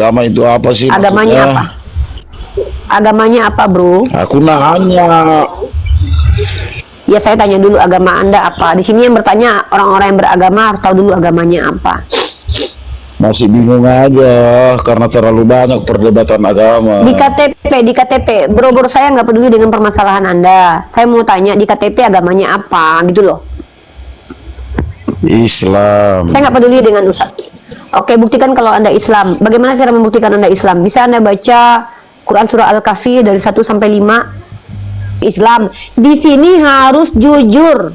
Agama itu apa sih Agamanya maksudnya? apa? Agamanya apa, bro? Aku nanya. Ya, saya tanya dulu agama Anda apa. Di sini yang bertanya orang-orang yang beragama harus tahu dulu agamanya apa. Masih bingung aja karena terlalu banyak perdebatan agama. Di KTP, bro, saya nggak peduli dengan permasalahan Anda. Saya mau tanya di KTP agamanya apa, gitu loh. Islam. Saya nggak peduli dengan Ustaz. Oke, buktikan kalau Anda Islam. Bagaimana cara membuktikan Anda Islam? Bisa Anda baca Quran surah Al-Kahfi dari 1 sampai 5. Islam. Di sini harus jujur.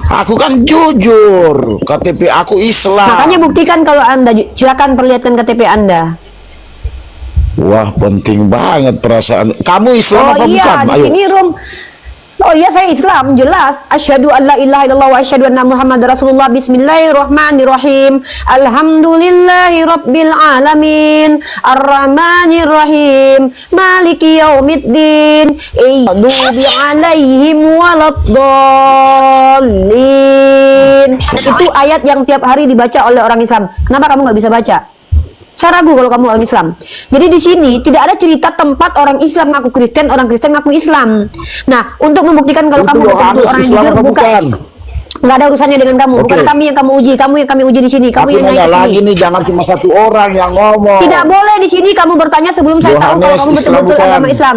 Aku kan jujur, KTP aku Islam. Makanya buktikan kalau Anda, silakan perlihatkan KTP Anda. Wah, penting banget perasaan. Kamu Islam Oh apa iya, bukan? di Ayo. sini Rum. Oh iya, saya Islam, jelas. Asyhadu an la ilaha illallah wa asyhadu anna Muhammadar Rasulullah. Bismillahirrahmanirrahim. Alhamdulillahi rabbil alamin. Arrahmanir rahim. Maliki yaumiddin. Iyyadu alaihim waladdallin. Itu ayat yang tiap hari dibaca oleh orang Islam. Kenapa kamu nggak bisa baca? Saya ragu kalau kamu orang Islam. Jadi di sini tidak ada cerita tempat orang Islam ngaku Kristen, orang Kristen ngaku Islam. Nah, untuk membuktikan kalau Itu kamu betul-betul Yohanes orang Islam jujur, apa bukan? nggak ada urusannya dengan kamu. Bukan Oke. kami yang kamu uji, kamu yang kami uji di sini. Kamu Aku yang naik nanya ke lagi sini. nih, jangan cuma satu orang yang ngomong. Tidak boleh di sini kamu bertanya sebelum saya tahu kalau Yohanes kamu Islam betul-betul bukan? agama Islam.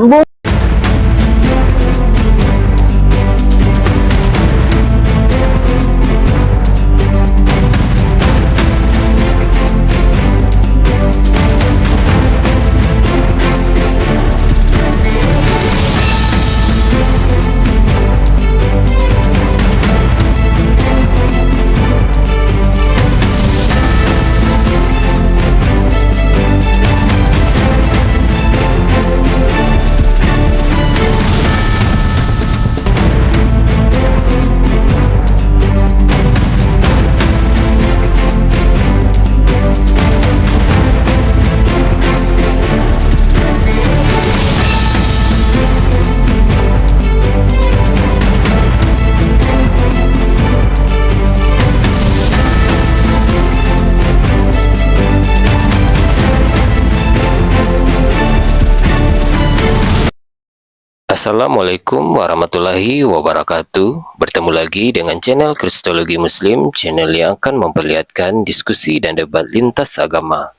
Assalamualaikum warahmatullahi wabarakatuh. Bertemu lagi dengan channel Kristologi Muslim, channel yang akan memperlihatkan diskusi dan debat lintas agama.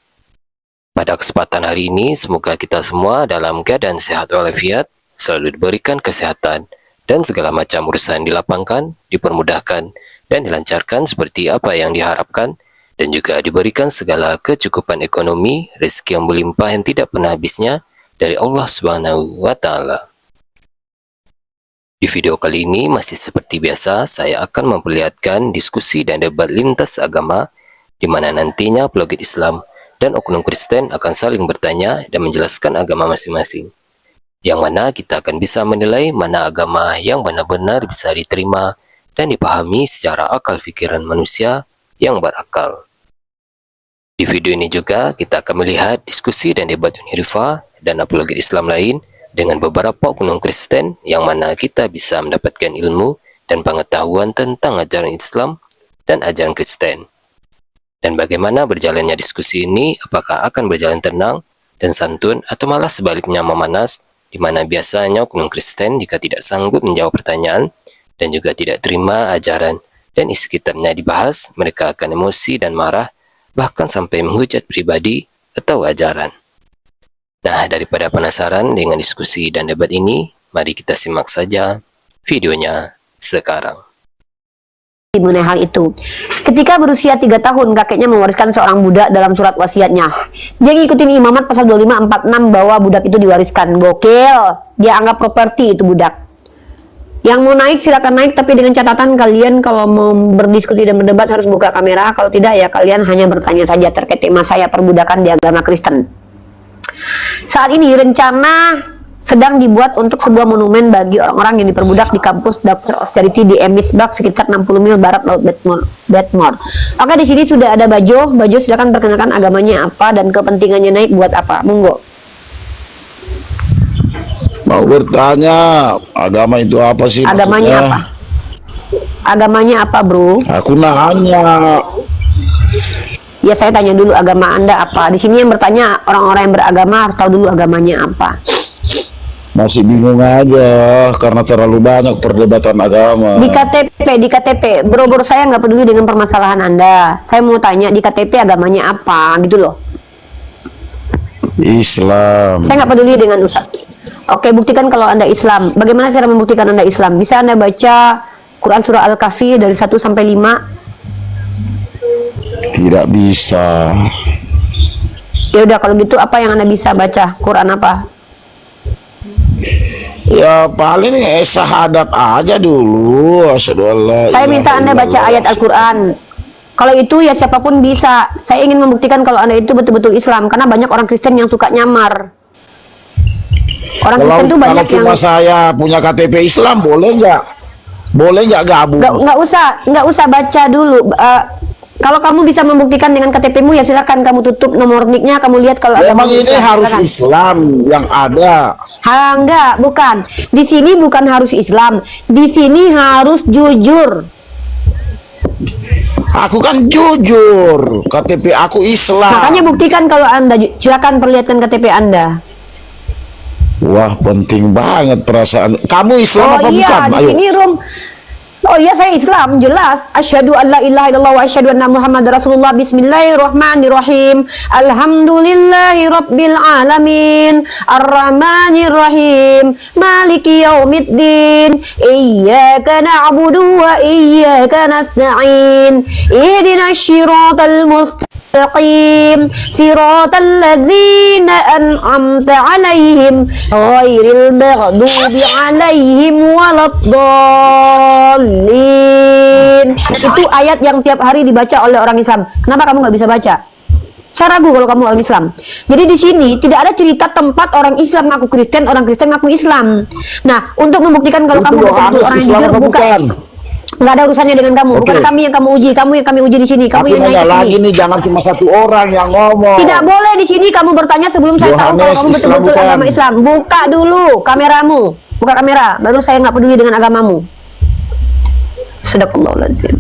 Pada kesempatan hari ini, semoga kita semua dalam keadaan sehat walafiat, selalu diberikan kesehatan, dan segala macam urusan dilapangkan, dipermudahkan, dan dilancarkan seperti apa yang diharapkan, dan juga diberikan segala kecukupan ekonomi, rezeki yang berlimpah yang tidak pernah habisnya dari Allah Subhanahu wa Ta'ala. Di video kali ini masih seperti biasa, saya akan memperlihatkan diskusi dan debat lintas agama di mana nantinya apologet Islam dan oknum Kristen akan saling bertanya dan menjelaskan agama masing-masing. Yang mana kita akan bisa menilai mana agama yang benar-benar bisa diterima dan dipahami secara akal pikiran manusia yang berakal. Di video ini juga kita akan melihat diskusi dan debat Unirifa dan apologet Islam lain dengan beberapa oknum Kristen yang mana kita bisa mendapatkan ilmu dan pengetahuan tentang ajaran Islam dan ajaran Kristen. Dan bagaimana berjalannya diskusi ini, apakah akan berjalan tenang dan santun atau malah sebaliknya memanas, di mana biasanya oknum Kristen jika tidak sanggup menjawab pertanyaan dan juga tidak terima ajaran dan isi kitabnya dibahas, mereka akan emosi dan marah, bahkan sampai menghujat pribadi atau ajaran. Nah, daripada penasaran dengan diskusi dan debat ini, mari kita simak saja videonya sekarang. Mengenai hal itu, ketika berusia 3 tahun, kakeknya mewariskan seorang budak dalam surat wasiatnya. Dia ngikutin Imamat pasal 2546 bahwa budak itu diwariskan. Gokil, dia anggap properti itu budak. Yang mau naik silakan naik, tapi dengan catatan kalian kalau mau berdiskusi dan berdebat harus buka kamera. Kalau tidak ya kalian hanya bertanya saja terkait tema saya perbudakan di agama Kristen. Saat ini rencana sedang dibuat untuk sebuah monumen bagi orang-orang yang diperbudak di kampus Doctor of Charity di Emitsburg sekitar 60 mil barat laut Baltimore. Oke, di sini sudah ada Bajo. Bajo silakan perkenalkan agamanya apa dan kepentingannya naik buat apa. Monggo. Mau bertanya, agama itu apa sih Agamanya maksudnya? apa? Agamanya apa, bro? Aku nanya. Ya saya tanya dulu agama Anda apa. Di sini yang bertanya orang-orang yang beragama harus tahu dulu agamanya apa. Masih bingung aja karena terlalu banyak perdebatan agama. Di KTP, bro saya nggak peduli dengan permasalahan Anda. Saya mau tanya di KTP agamanya apa, gitu loh. Islam. Saya nggak peduli dengan Ustaz. Oke, buktikan kalau Anda Islam. Bagaimana cara membuktikan Anda Islam? Bisa Anda baca Quran surah Al-Kahfi dari 1 sampai 5? Tidak bisa. Ya udah, kalau gitu apa yang Anda bisa baca? Quran apa? Ya paling syahadat aja dulu. Saya minta Anda baca ayat Al-Quran. Kalau itu ya siapapun bisa. Saya ingin membuktikan kalau Anda itu betul-betul Islam. Karena banyak orang Kristen yang suka nyamar. Orang Kristen itu banyak yang... Cuma saya punya KTP Islam, boleh nggak? Boleh nggak gabung? Nggak usah baca dulu. Kalau kamu bisa membuktikan dengan KTP-mu ya silakan kamu tutup nomor nicknya, kamu lihat kalau ada. Memang ini Islam, harus silakan. Islam yang ada. Enggak, bukan. Di sini bukan harus Islam. Di sini harus jujur. Aku kan jujur, KTP aku Islam. Makanya buktikan kalau Anda, silakan perlihatkan KTP Anda. Wah, penting banget perasaan. Kamu Islam apa iya, bukan? di Ayo. sini Rum. Oh iya, saya Islam, jelas. Asyhadu an la ilaha illallah wa asyhadu anna Muhammad Rasulullah. Bismillahirrahmanirrahim. Alhamdulillahi rabbil alamin. Arrahmanir rahim. Maliki yaumiddin. Iyyaka na'budu wa iyyaka nasta'in. Ihdinas siratal mustaqim. Siratal ladzina an'amta 'alaihim ghairil maghdubi 'alaihim waladdallin. Itu ayat yang tiap hari dibaca oleh orang Islam. Kenapa kamu nggak bisa baca? Saya ragu kalau kamu orang Islam. Jadi di sini tidak ada cerita tempat orang Islam ngaku Kristen, orang Kristen ngaku Islam. Nah, untuk membuktikan kalau kamu betul-betul orang yang jujur, bukan. Nggak ada urusannya dengan kamu. Bukan kami yang kamu uji, kamu yang kami uji di sini. Kamu yang naik ke lagi sini. nih, jangan cuma satu orang yang ngomong. Tidak boleh di sini kamu bertanya sebelum saya tahu kalau kamu betul-betul agama Islam. Buka dulu kameramu. Buka kamera, baru saya nggak peduli dengan agamamu. Sadaqallahul-adzim.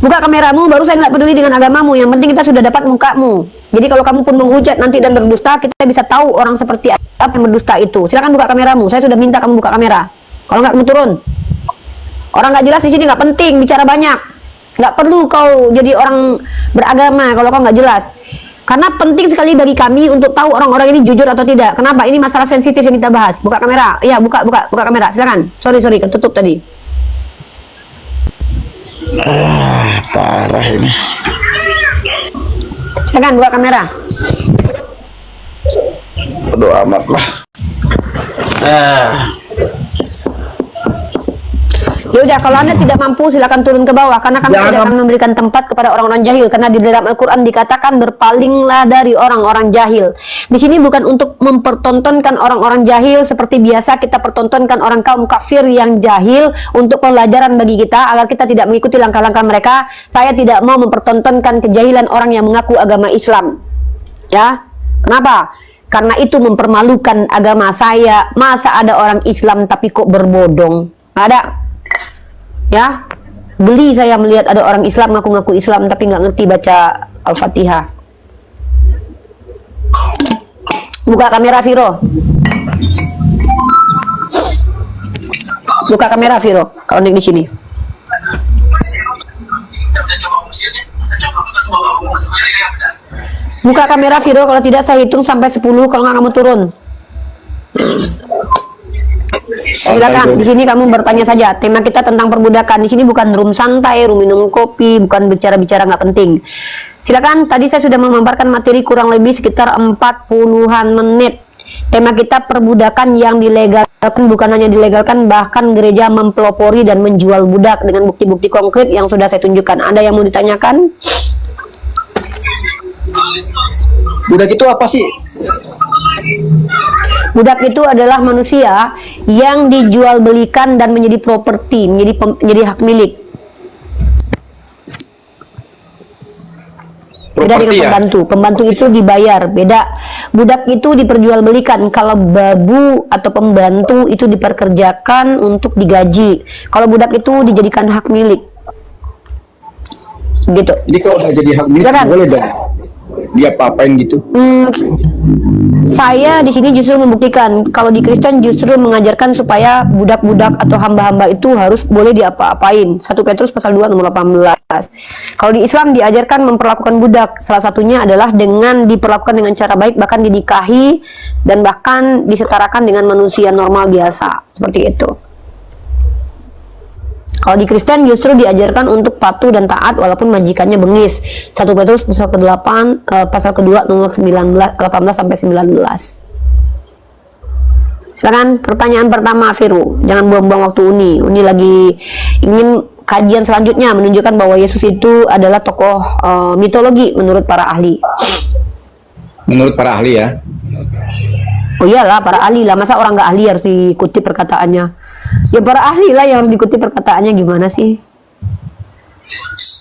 Buka kameramu, baru saya nggak peduli dengan agamamu. Yang penting kita sudah dapat mukamu. Jadi kalau kamu pun menghujat nanti dan berdusta, kita bisa tahu orang seperti apa yang berdusta itu. Silakan buka kameramu. Saya sudah minta kamu buka kamera. Kalau nggak kamu turun. Orang nggak jelas di sini nggak penting bicara banyak. Nggak perlu kau jadi orang beragama kalau kau nggak jelas. Karena penting sekali bagi kami untuk tahu orang-orang ini jujur atau tidak. Kenapa? Ini masalah sensitif yang kita bahas. Buka kamera. Iya, buka kamera. Silakan. Sorry, ketutup tadi. Parah ini. Silakan buka kamera. Bodo amat lah. Ya udah, kalau Anda tidak mampu silakan turun ke bawah karena kami tidak akan memberikan tempat kepada orang-orang jahil karena di dalam Al-Qur'an dikatakan berpalinglah dari orang-orang jahil. Di sini bukan untuk mempertontonkan orang-orang jahil seperti biasa kita pertontonkan orang kaum kafir yang jahil untuk pelajaran bagi kita agar kita tidak mengikuti langkah-langkah mereka. Saya tidak mau mempertontonkan kejahilan orang yang mengaku agama Islam. Ya. Kenapa? Karena itu mempermalukan agama saya. Masa ada orang Islam tapi kok berbodong? Nggak ada. Ya, geli saya melihat ada orang Islam ngaku-ngaku Islam tapi nggak ngerti baca Al-Fatihah. Buka kamera Viro. Buka kamera Viro. Kalau di sini. Buka kamera Viro, kalau tidak saya hitung sampai 10, kalau nggak kamu turun. Silakan, di sini kamu bertanya saja. Tema kita tentang perbudakan. Di sini bukan room santai, room minum kopi, bukan bicara-bicara nggak penting. Silakan, tadi saya sudah memaparkan materi kurang lebih sekitar 40-an menit. Tema kita perbudakan yang dilegalkan, bukan hanya dilegalkan, bahkan gereja mempelopori dan menjual budak dengan bukti-bukti konkret yang sudah saya tunjukkan. Ada yang mau ditanyakan? Budak itu apa sih? Budak itu adalah manusia yang dijual belikan dan menjadi properti, menjadi hak milik. Beda dengan pembantu. Pembantu itu dibayar, beda. Budak itu diperjualbelikan. Kalau babu atau pembantu itu diperkerjakan untuk digaji. Kalau budak itu dijadikan hak milik. Gitu. Jadi kalau udah jadi hak milik boleh dong. dia apa-apain gitu? Saya di sini justru membuktikan kalau di Kristen justru mengajarkan supaya budak-budak atau hamba-hamba itu harus boleh diapa-apain. 1 Petrus pasal 2 nomor 18. Kalau di Islam diajarkan memperlakukan budak, salah satunya adalah dengan diperlakukan dengan cara baik, bahkan dinikahi dan bahkan disetarakan dengan manusia normal biasa, seperti itu. Kalau di Kristen justru diajarkan untuk patuh dan taat walaupun majikannya bengis. 1 Petrus pasal ke-8 pasal kedua nomor 19 18 sampai 19. Silakan pertanyaan pertama Firu. Jangan buang-buang waktu Uni. Uni lagi ingin kajian selanjutnya menunjukkan bahwa Yesus itu adalah tokoh mitologi menurut para ahli. Menurut para ahli ya. Oh iyalah, para ahli lah. Masa orang nggak ahli harus diikuti perkataannya? Ya para ahli lah yang harus diikuti perkataannya, gimana sih?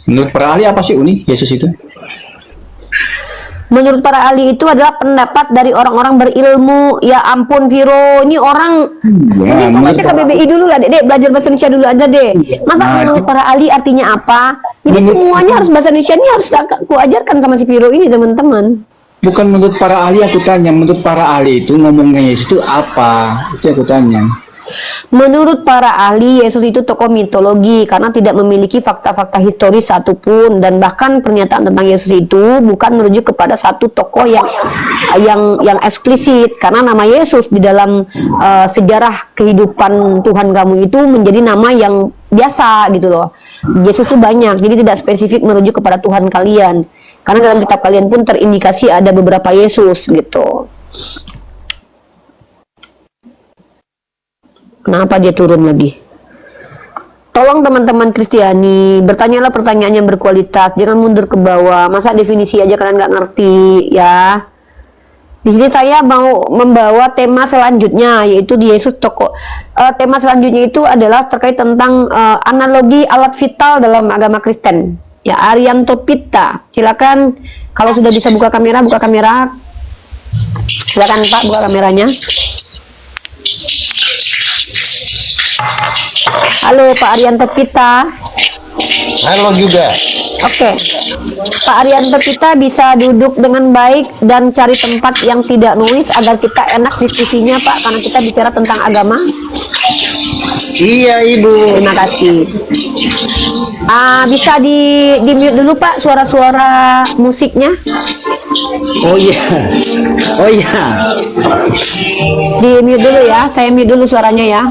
Menurut para ahli apa sih Uni Yesus itu? Menurut para ahli itu adalah pendapat dari orang-orang berilmu. Ya ampun Viro, ini orang ini tuh baca KBBI dulu lah Dek, belajar bahasa Indonesia dulu aja deh. Masa menurut para ahli artinya apa? Jadi semuanya harus bahasa Indonesia, ini harus aku ajarkan sama si Viro ini teman-teman. Bukan menurut para ahli aku tanya, menurut para ahli itu ngomongnya Yesus itu apa? Itu aku tanya. Menurut para ahli, Yesus itu tokoh mitologi karena tidak memiliki fakta-fakta historis satupun, dan bahkan pernyataan tentang Yesus itu bukan merujuk kepada satu tokoh yang eksplisit, karena nama Yesus di dalam sejarah kehidupan Tuhan kamu itu menjadi nama yang biasa gitu loh. Yesus itu banyak, jadi tidak spesifik merujuk kepada Tuhan kalian, karena dalam kitab kalian pun terindikasi ada beberapa Yesus gitu. Kenapa dia turun lagi? Tolong teman-teman Kristiani, bertanyalah pertanyaan yang berkualitas, jangan mundur ke bawah. Masa definisi aja kalian nggak ngerti ya? Di sini saya mau membawa tema selanjutnya, yaitu di Yesus tokoh. Tema selanjutnya itu adalah terkait tentang analogi alat vital dalam agama Kristen. Ya, Arianto Pitta, silakan kalau sudah bisa buka kamera, buka kamera. Silakan Pak, buka kameranya. Halo Pak Arianto Pitta. Halo juga. Oke, Pak Arianto Pitta bisa duduk dengan baik dan cari tempat yang tidak noise agar kita enak diskusinya Pak, karena kita bicara tentang agama. Iya Ibu. Terima kasih. Bisa di mute dulu Pak suara-suara musiknya. Oh iya. Oh iya. Di mute dulu ya, saya mute dulu suaranya ya.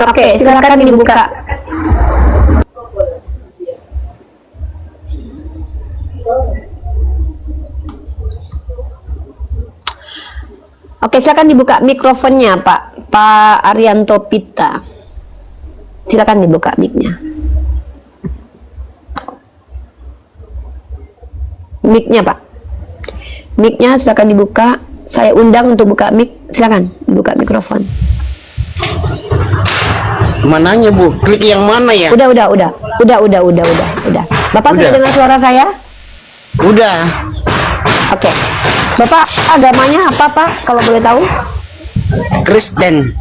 Oke, silakan dibuka. Oke, silakan dibuka mikrofonnya, Pak Arianto Pitta. Silakan dibuka mic-nya. Mic-nya, Pak. Mic-nya silakan dibuka. Saya undang untuk buka mic. Silakan buka mikrofon. Mananya Bu? Klik yang mana ya? Udah. Bapak sudah dengar suara saya? Udah. Oke. Bapak agamanya apa, Pak? Kalau boleh tahu? Kristen.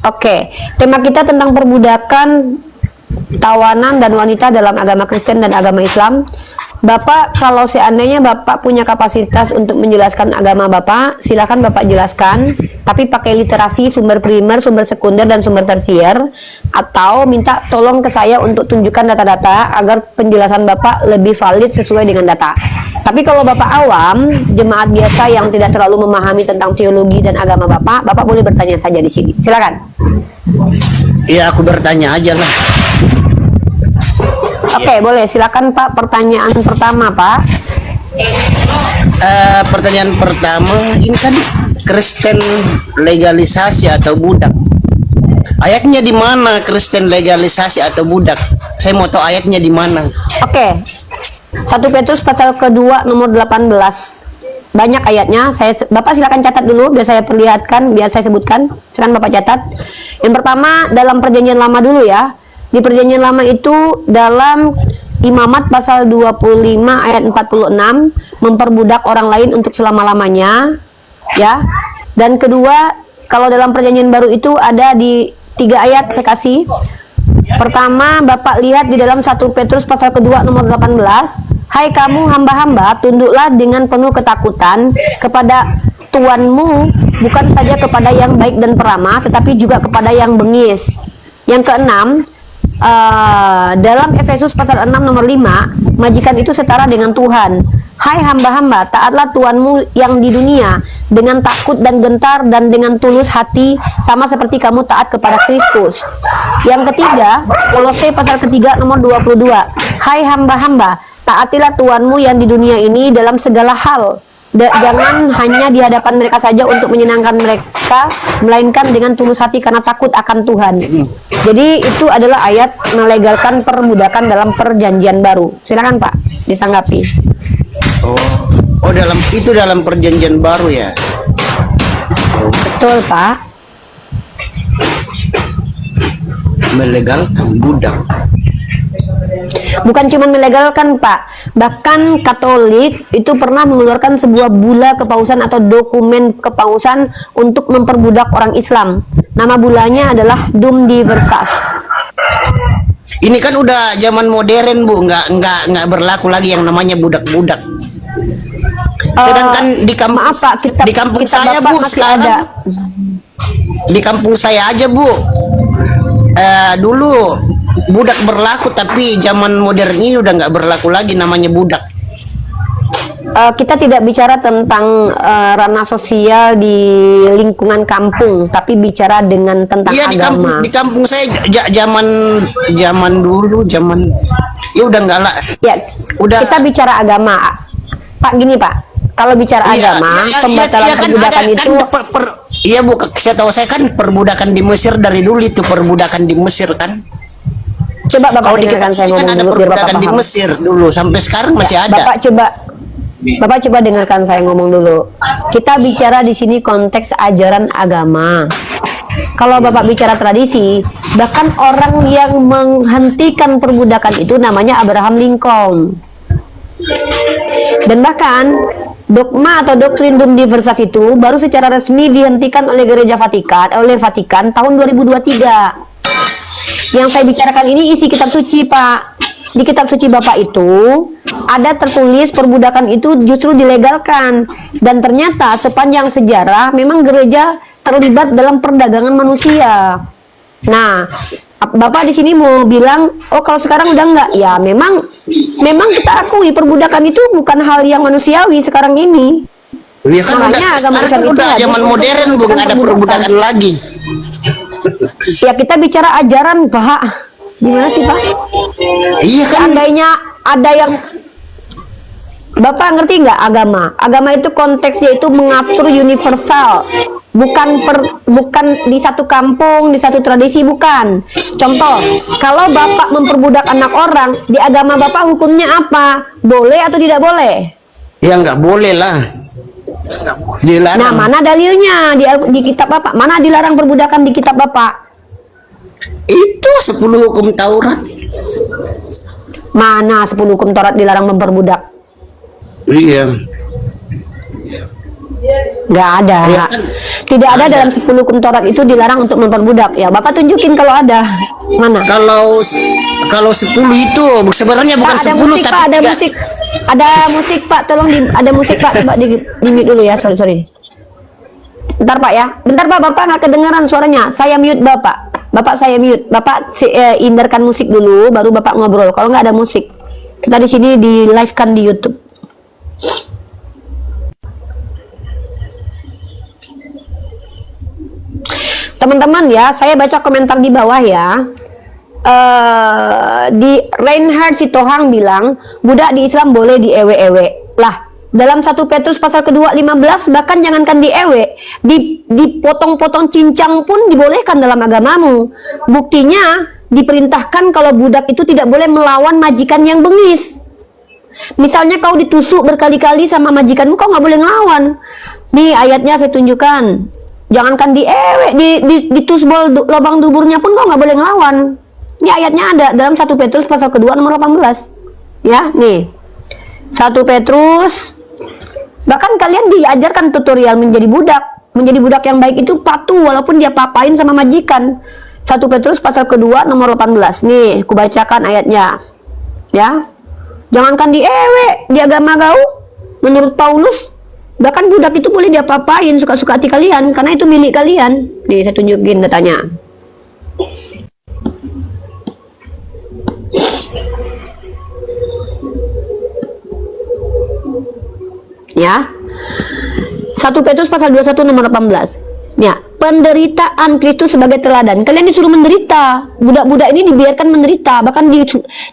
Oke. Tema kita tentang perbudakan, tawanan dan wanita dalam agama Kristen dan agama Islam. Bapak, kalau seandainya Bapak punya kapasitas untuk menjelaskan agama Bapak, silakan Bapak jelaskan, tapi pakai literasi sumber primer, sumber sekunder, dan sumber tersier, atau minta tolong ke saya untuk tunjukkan data-data agar penjelasan Bapak lebih valid sesuai dengan data. Tapi kalau Bapak awam, jemaat biasa yang tidak terlalu memahami tentang teologi dan agama Bapak boleh bertanya saja di sini. Silakan. Iya, aku bertanya aja lah. Oke, boleh. Silakan Pak, pertanyaan pertama Pak. Pertanyaan pertama, ini kan Kristen legalisasi atau budak. Ayatnya di mana Kristen legalisasi atau budak? Saya mau tahu ayatnya di mana. Oke. 1 Petrus pasal kedua nomor 18. Banyak ayatnya. Bapak silakan catat dulu biar saya perlihatkan, biar saya sebutkan. Silakan Bapak catat. Yang pertama dalam perjanjian lama dulu ya. Di perjanjian lama itu dalam Imamat pasal 25 ayat 46 memperbudak orang lain untuk selama-lamanya, ya. Dan kedua, kalau dalam perjanjian baru itu ada di 3 ayat saya kasih. Pertama, Bapak lihat di dalam 1 Petrus pasal kedua nomor 18, hai kamu hamba-hamba, tunduklah dengan penuh ketakutan kepada Tuanmu, bukan saja kepada yang baik dan peramah, tetapi juga kepada yang bengis. Yang keenam, dalam Efesus pasal 6 nomor 5, majikan itu setara dengan Tuhan. Hai hamba-hamba, taatlah Tuanmu yang di dunia dengan takut dan gentar dan dengan tulus hati, sama seperti kamu taat kepada Kristus. Yang ketiga, Kolose pasal ketiga nomor 22, hai hamba-hamba, taatilah Tuanmu yang di dunia ini dalam segala hal. Jangan hanya di hadapan mereka saja untuk menyenangkan mereka, melainkan dengan tulus hati karena takut akan Tuhan. Jadi itu adalah ayat melegalkan perbudakan dalam perjanjian baru. Silakan Pak, ditanggapi. Oh, dalam perjanjian baru ya. Betul Pak. Melegalkan budak. Bukan cuma melegalkan Pak, bahkan Katolik itu pernah mengeluarkan sebuah bula kepausan atau dokumen kepausan untuk memperbudak orang Islam. Nama bulanya adalah Dum Diversas. Ini kan udah zaman modern Bu, nggak berlaku lagi yang namanya budak-budak. Sedangkan di maaf Pak, di kampung kitab saya Bapak Bu masih sekarang ada. Di kampung saya aja Bu, dulu budak berlaku, tapi zaman modern ini udah nggak berlaku lagi namanya budak. Kita tidak bicara tentang ranah sosial di lingkungan kampung, tapi bicara tentang Iya, agama. di kampung saya zaman dulu ya udah nggak lah. Ya, Udah. kita bicara agama, Pak. Gini Pak, kalau bicara agama, pembatalan perbudakan itu. Iya Bu, saya tahu, saya kan perbudakan di Mesir dari dulu, itu perbudakan di Mesir kan. Coba Bapak Kalau di dengarkan saya kan ngomong ada dulu biar Bapak perbudakan di paham. Mesir dulu, sampai sekarang masih ada. Bapak coba dengarkan saya ngomong dulu. Kita bicara di sini konteks ajaran agama. Kalau Bapak bicara tradisi, bahkan orang yang menghentikan perbudakan itu namanya Abraham Lincoln. Dan bahkan dogma atau doktrin Dum Diversas itu baru secara resmi dihentikan oleh Gereja Vatikan tahun 2023. Yang saya bicarakan ini isi kitab suci Pak. Di kitab suci Bapak itu ada tertulis perbudakan itu justru dilegalkan, dan ternyata sepanjang sejarah memang gereja terlibat dalam perdagangan manusia. Nah, Bapak di sini mau bilang, oh kalau sekarang udah enggak, ya memang kita akui perbudakan itu bukan hal yang manusiawi sekarang ini. Ya kan Makanya agama Islam itu udah hadir zaman untuk modern Bu, menghentikan nggak ada perbudakan lagi. Ya kita bicara ajaran Pak. Gimana sih Pak? Iya kan. Seandainya ada yang Bapak ngerti nggak agama? Agama itu konteksnya itu mengatur universal, bukan di satu kampung, di satu tradisi, bukan. Contoh, kalau Bapak memperbudak anak orang, di agama Bapak hukumnya apa? Boleh atau tidak boleh? Ya nggak boleh lah. Dilarang. Nah, mana dalilnya di kitab Bapak? Mana dilarang perbudakan di kitab Bapak? Itu 10 hukum Taurat. Mana 10 hukum Taurat dilarang memperbudak? Iya. Nggak ada. Ya kan? Tidak ada dalam 10 hukum Taurat itu dilarang untuk memperbudak. Ya, Bapak tunjukin kalau ada. Mana? Kalau 10 itu sebenarnya bukan Pak, ada 10 musik, tapi Pak, ada 3. musik. Ada musik, Pak. Tolong ada musik, Pak. Coba di mute dulu ya. Sorry. Bentar, Pak ya. Bentar, Pak. Bapak nggak kedengaran suaranya. Saya mute Bapak. Bapak saya mute. Bapak hindarkan musik dulu, baru Bapak ngobrol. Kalau nggak ada musik, kita di sini di live kan di YouTube. Teman-teman ya, saya baca komentar di bawah ya. Di Reinhard Sitohang bilang budak di Islam boleh diewe-ewe lah. Dalam 1 Petrus pasal kedua 15 bahkan jangankan diewe, dipotong-potong cincang pun dibolehkan dalam agamamu. Buktinya diperintahkan kalau budak itu tidak boleh melawan majikan yang bengis. Misalnya kau ditusuk berkali-kali sama majikanmu, kau nggak boleh ngelawan. Nih ayatnya saya tunjukkan. Jangankan diewe, ditusbol lubang duburnya pun kau nggak boleh ngelawan. Ini ayatnya ada dalam 1 Petrus pasal kedua nomor 18. Ya, nih. 1 Petrus. Bahkan kalian diajarkan tutorial menjadi budak. Menjadi budak yang baik itu patuh walaupun dia papain sama majikan. 1 Petrus pasal kedua nomor 18. Nih, kubacakan ayatnya. Ya. Jangankan di di agama kau. Menurut Paulus, bahkan budak itu boleh dia papain suka-suka hati kalian karena itu milik kalian. Nih, saya tunjukin datanya. Ya. 1 Petrus pasal 21 nomor 18. Ya, penderitaan Kristus sebagai teladan. Kalian disuruh menderita. Budak-budak ini dibiarkan menderita, bahkan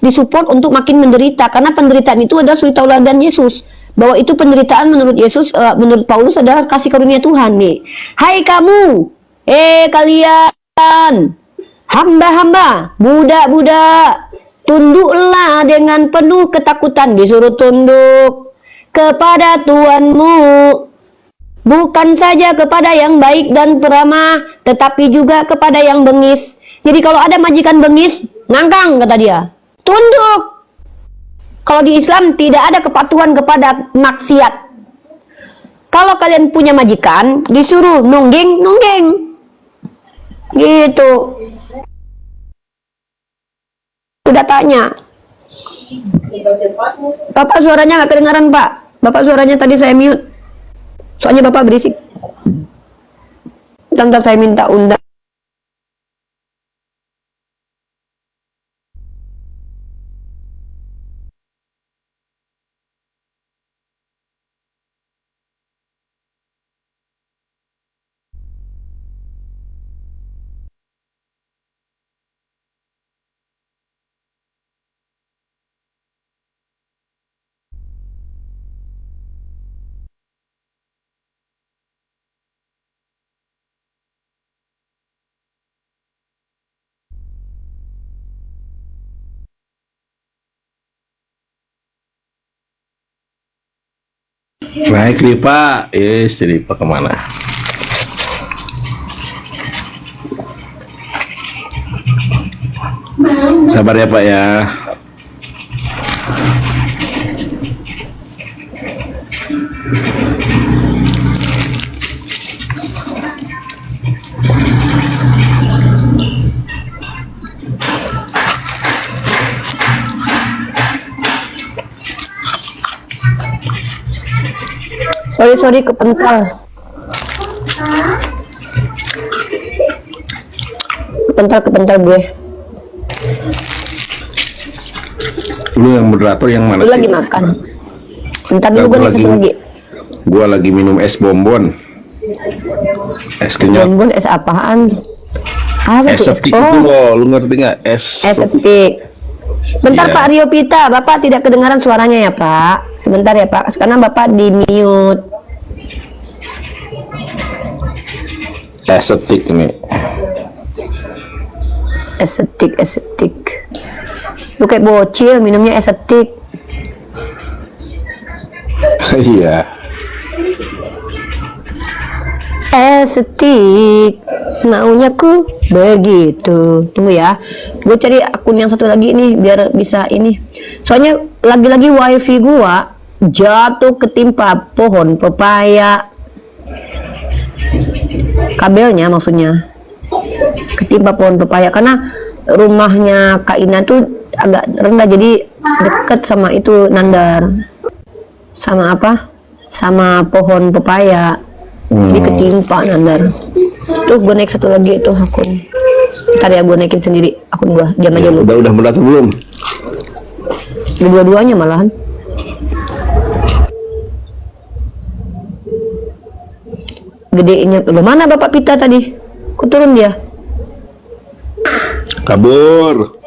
disupport untuk makin menderita karena penderitaan itu adalah suri tauladan Yesus. Bahwa itu penderitaan menurut Yesus, menurut Paulus adalah kasih karunia Tuhan nih. Hai kamu, kalian, hamba-hamba, budak-budak, tunduklah dengan penuh ketakutan, disuruh tunduk kepada Tuhanmu, bukan saja kepada yang baik dan peramah, tetapi juga kepada yang bengis. Jadi kalau ada majikan bengis, ngangkang kata dia, tunduk. Kalau di Islam tidak ada kepatuhan kepada maksiat. Kalau kalian punya majikan, disuruh nungging, gitu. Sudah tanya. Bapak suaranya nggak kedengaran, Pak. Bapak suaranya tadi saya mute. Soalnya Bapak berisik. Bentar saya minta undang. Naik Ripa, Ripa kemana? Sabar ya Pak ya. Sorry kepental gue. Lu yang moderator yang mana Lu sih? lagi makan. Bentar dulu, gue satu lagi. Gua lagi minum es bonbon. Es kenyal. Bonbon es apaan? Apa Es tuh? septik itu loh, lu ngerti nggak? Es septik. Bentar Iya. Pak Rio Pita, Bapak tidak kedengaran suaranya ya Pak. Sebentar ya Pak, karena Bapak di mute. Es septik ini. Es septik. Lu kayak bocil minumnya es septik. Iya. Es septik, maunya ku begitu. Tunggu ya, gue cari akun yang satu lagi nih biar bisa ini. Soalnya lagi-lagi wifi gua jatuh ketimpa pohon pepaya. Kabelnya maksudnya ketimpa pohon pepaya karena rumahnya Kak Ina tuh agak rendah, jadi deket sama itu Nandar, sama apa, sama pohon pepaya. Jadi ketimpa Nandar. Tuh gue naik satu lagi itu akun. Ntar ya gue naikin sendiri akun gue. Diam aja lu. Udah mendata belum? Dua-duanya malahan. Gedenya tuh. Mana Bapak Pita tadi? Ku turun dia. Kabur.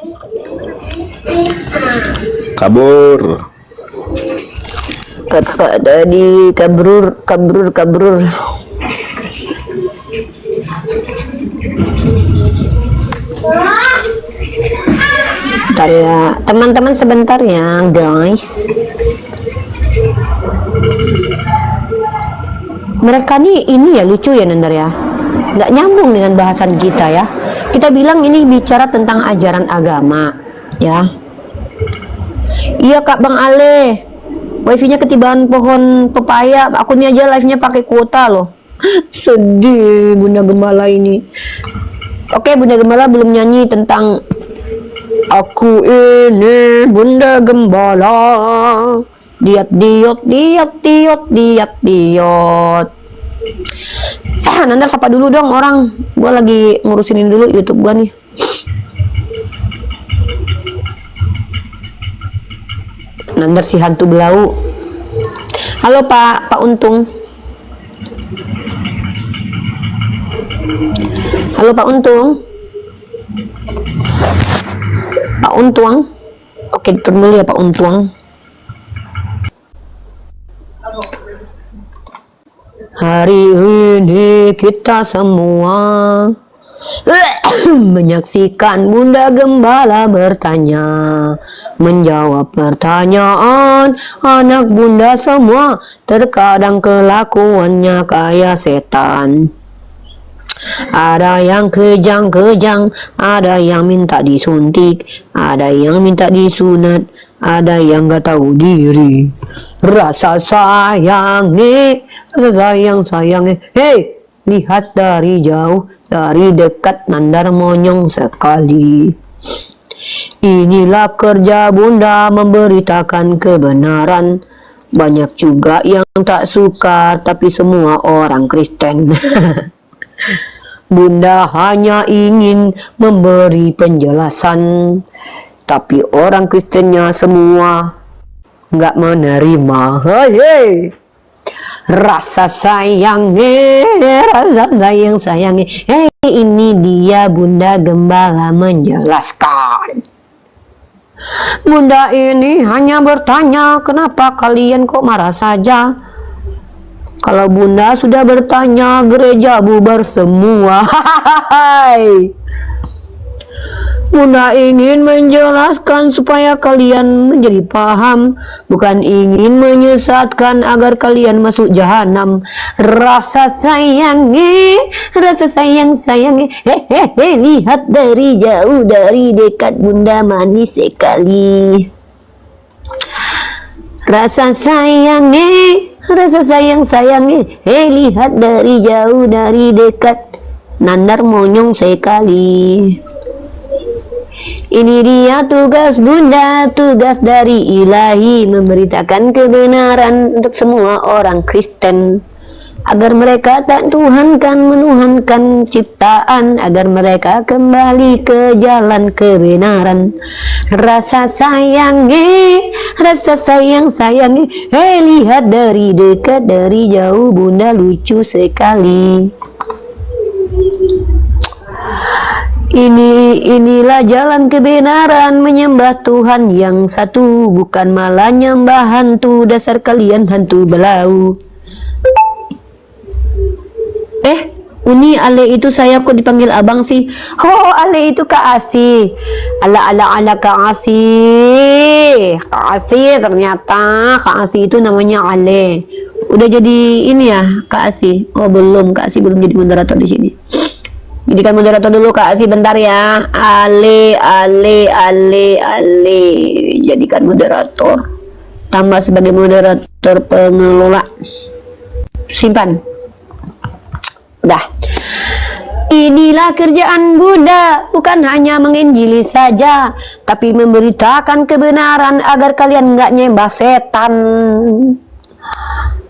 Bapak tadi kabur. Bentar ya, teman-teman sebentar ya guys. Mereka nih ini ya lucu ya Nandar ya, nggak nyambung dengan bahasan kita ya. Kita bilang ini bicara tentang ajaran agama ya. Iya Kak Bang Ale, wifi-nya ketiban pohon pepaya. Aku ini aja live-nya pakai kuota loh. Sedih Bunda Gembala ini. Oke, Bunda Gembala belum nyanyi tentang aku ini Bunda Gembala. Diat diot diat diot diat diot. Nanda sapa dulu dong orang. Gua lagi ngurusin ini dulu YouTube gua nih. Nanda si hantu belau. Halo Pak Untung. Halo Pak Untung. Pak Untung. Oke, turun dulu ya Pak Untung. Hari ini kita semua menyaksikan Bunda Gembala bertanya, menjawab pertanyaan anak Bunda semua. Terkadang kelakuannya kayak setan. Ada yang kejang-kejang, ada yang minta disuntik, ada yang minta disunat, ada yang gak tahu diri. Rasa sayangnya, rasa sayangnya. Hei, lihat dari jauh, dari dekat Nandar monyong sekali. Inilah kerja Bunda memberitakan kebenaran. Banyak juga yang tak suka, tapi semua orang Kristen. Bunda hanya ingin memberi penjelasan, tapi orang Kristennya semua nggak menerima. Hei, rasa sayangnya, rasa sayangnya. Hei, ini dia Bunda Gembala menjelaskan. Bunda ini hanya bertanya, kenapa kalian kok marah saja? Kalau Bunda sudah bertanya, gereja bubar semua. Bunda ingin menjelaskan supaya kalian menjadi paham, bukan ingin menyesatkan agar kalian masuk jahanam. Rasa sayangnya, rasa sayangnya. Hehehe, lihat dari jauh, dari dekat Bunda manis sekali. Rasa sayangnya, rasa sayangnya. Hei, lihat dari jauh, dari dekat Nandar monyong sekali. Ini dia tugas Bunda, tugas dari Ilahi, memberitakan kebenaran untuk semua orang Kristen, agar mereka tak menuhankan ciptaan, agar mereka kembali ke jalan kebenaran. Rasa sayangnya, rasa sayangnya. Hei, lihat dari dekat, dari jauh, Bunda lucu sekali. Inilah jalan kebenaran, menyembah Tuhan yang satu, bukan malah nyembah hantu. Dasar kalian hantu belau. Uni Ale itu saya kok dipanggil abang sih? Oh, Ale itu Kak Asi. Ala Kak Asi. Kak Asi, ternyata Kak Asi itu namanya Ale. Udah jadi ini ya Kak Asi? Oh belum, Kak Asi belum jadi moderator di sini. Jadikan moderator dulu Kak Asi bentar ya. Ale. Jadikan moderator. Tambah sebagai moderator pengelola. Simpan. Udah. Inilah kerjaan Bunda, bukan hanya menginjili saja, tapi memberitakan kebenaran agar kalian nggak nyembah setan.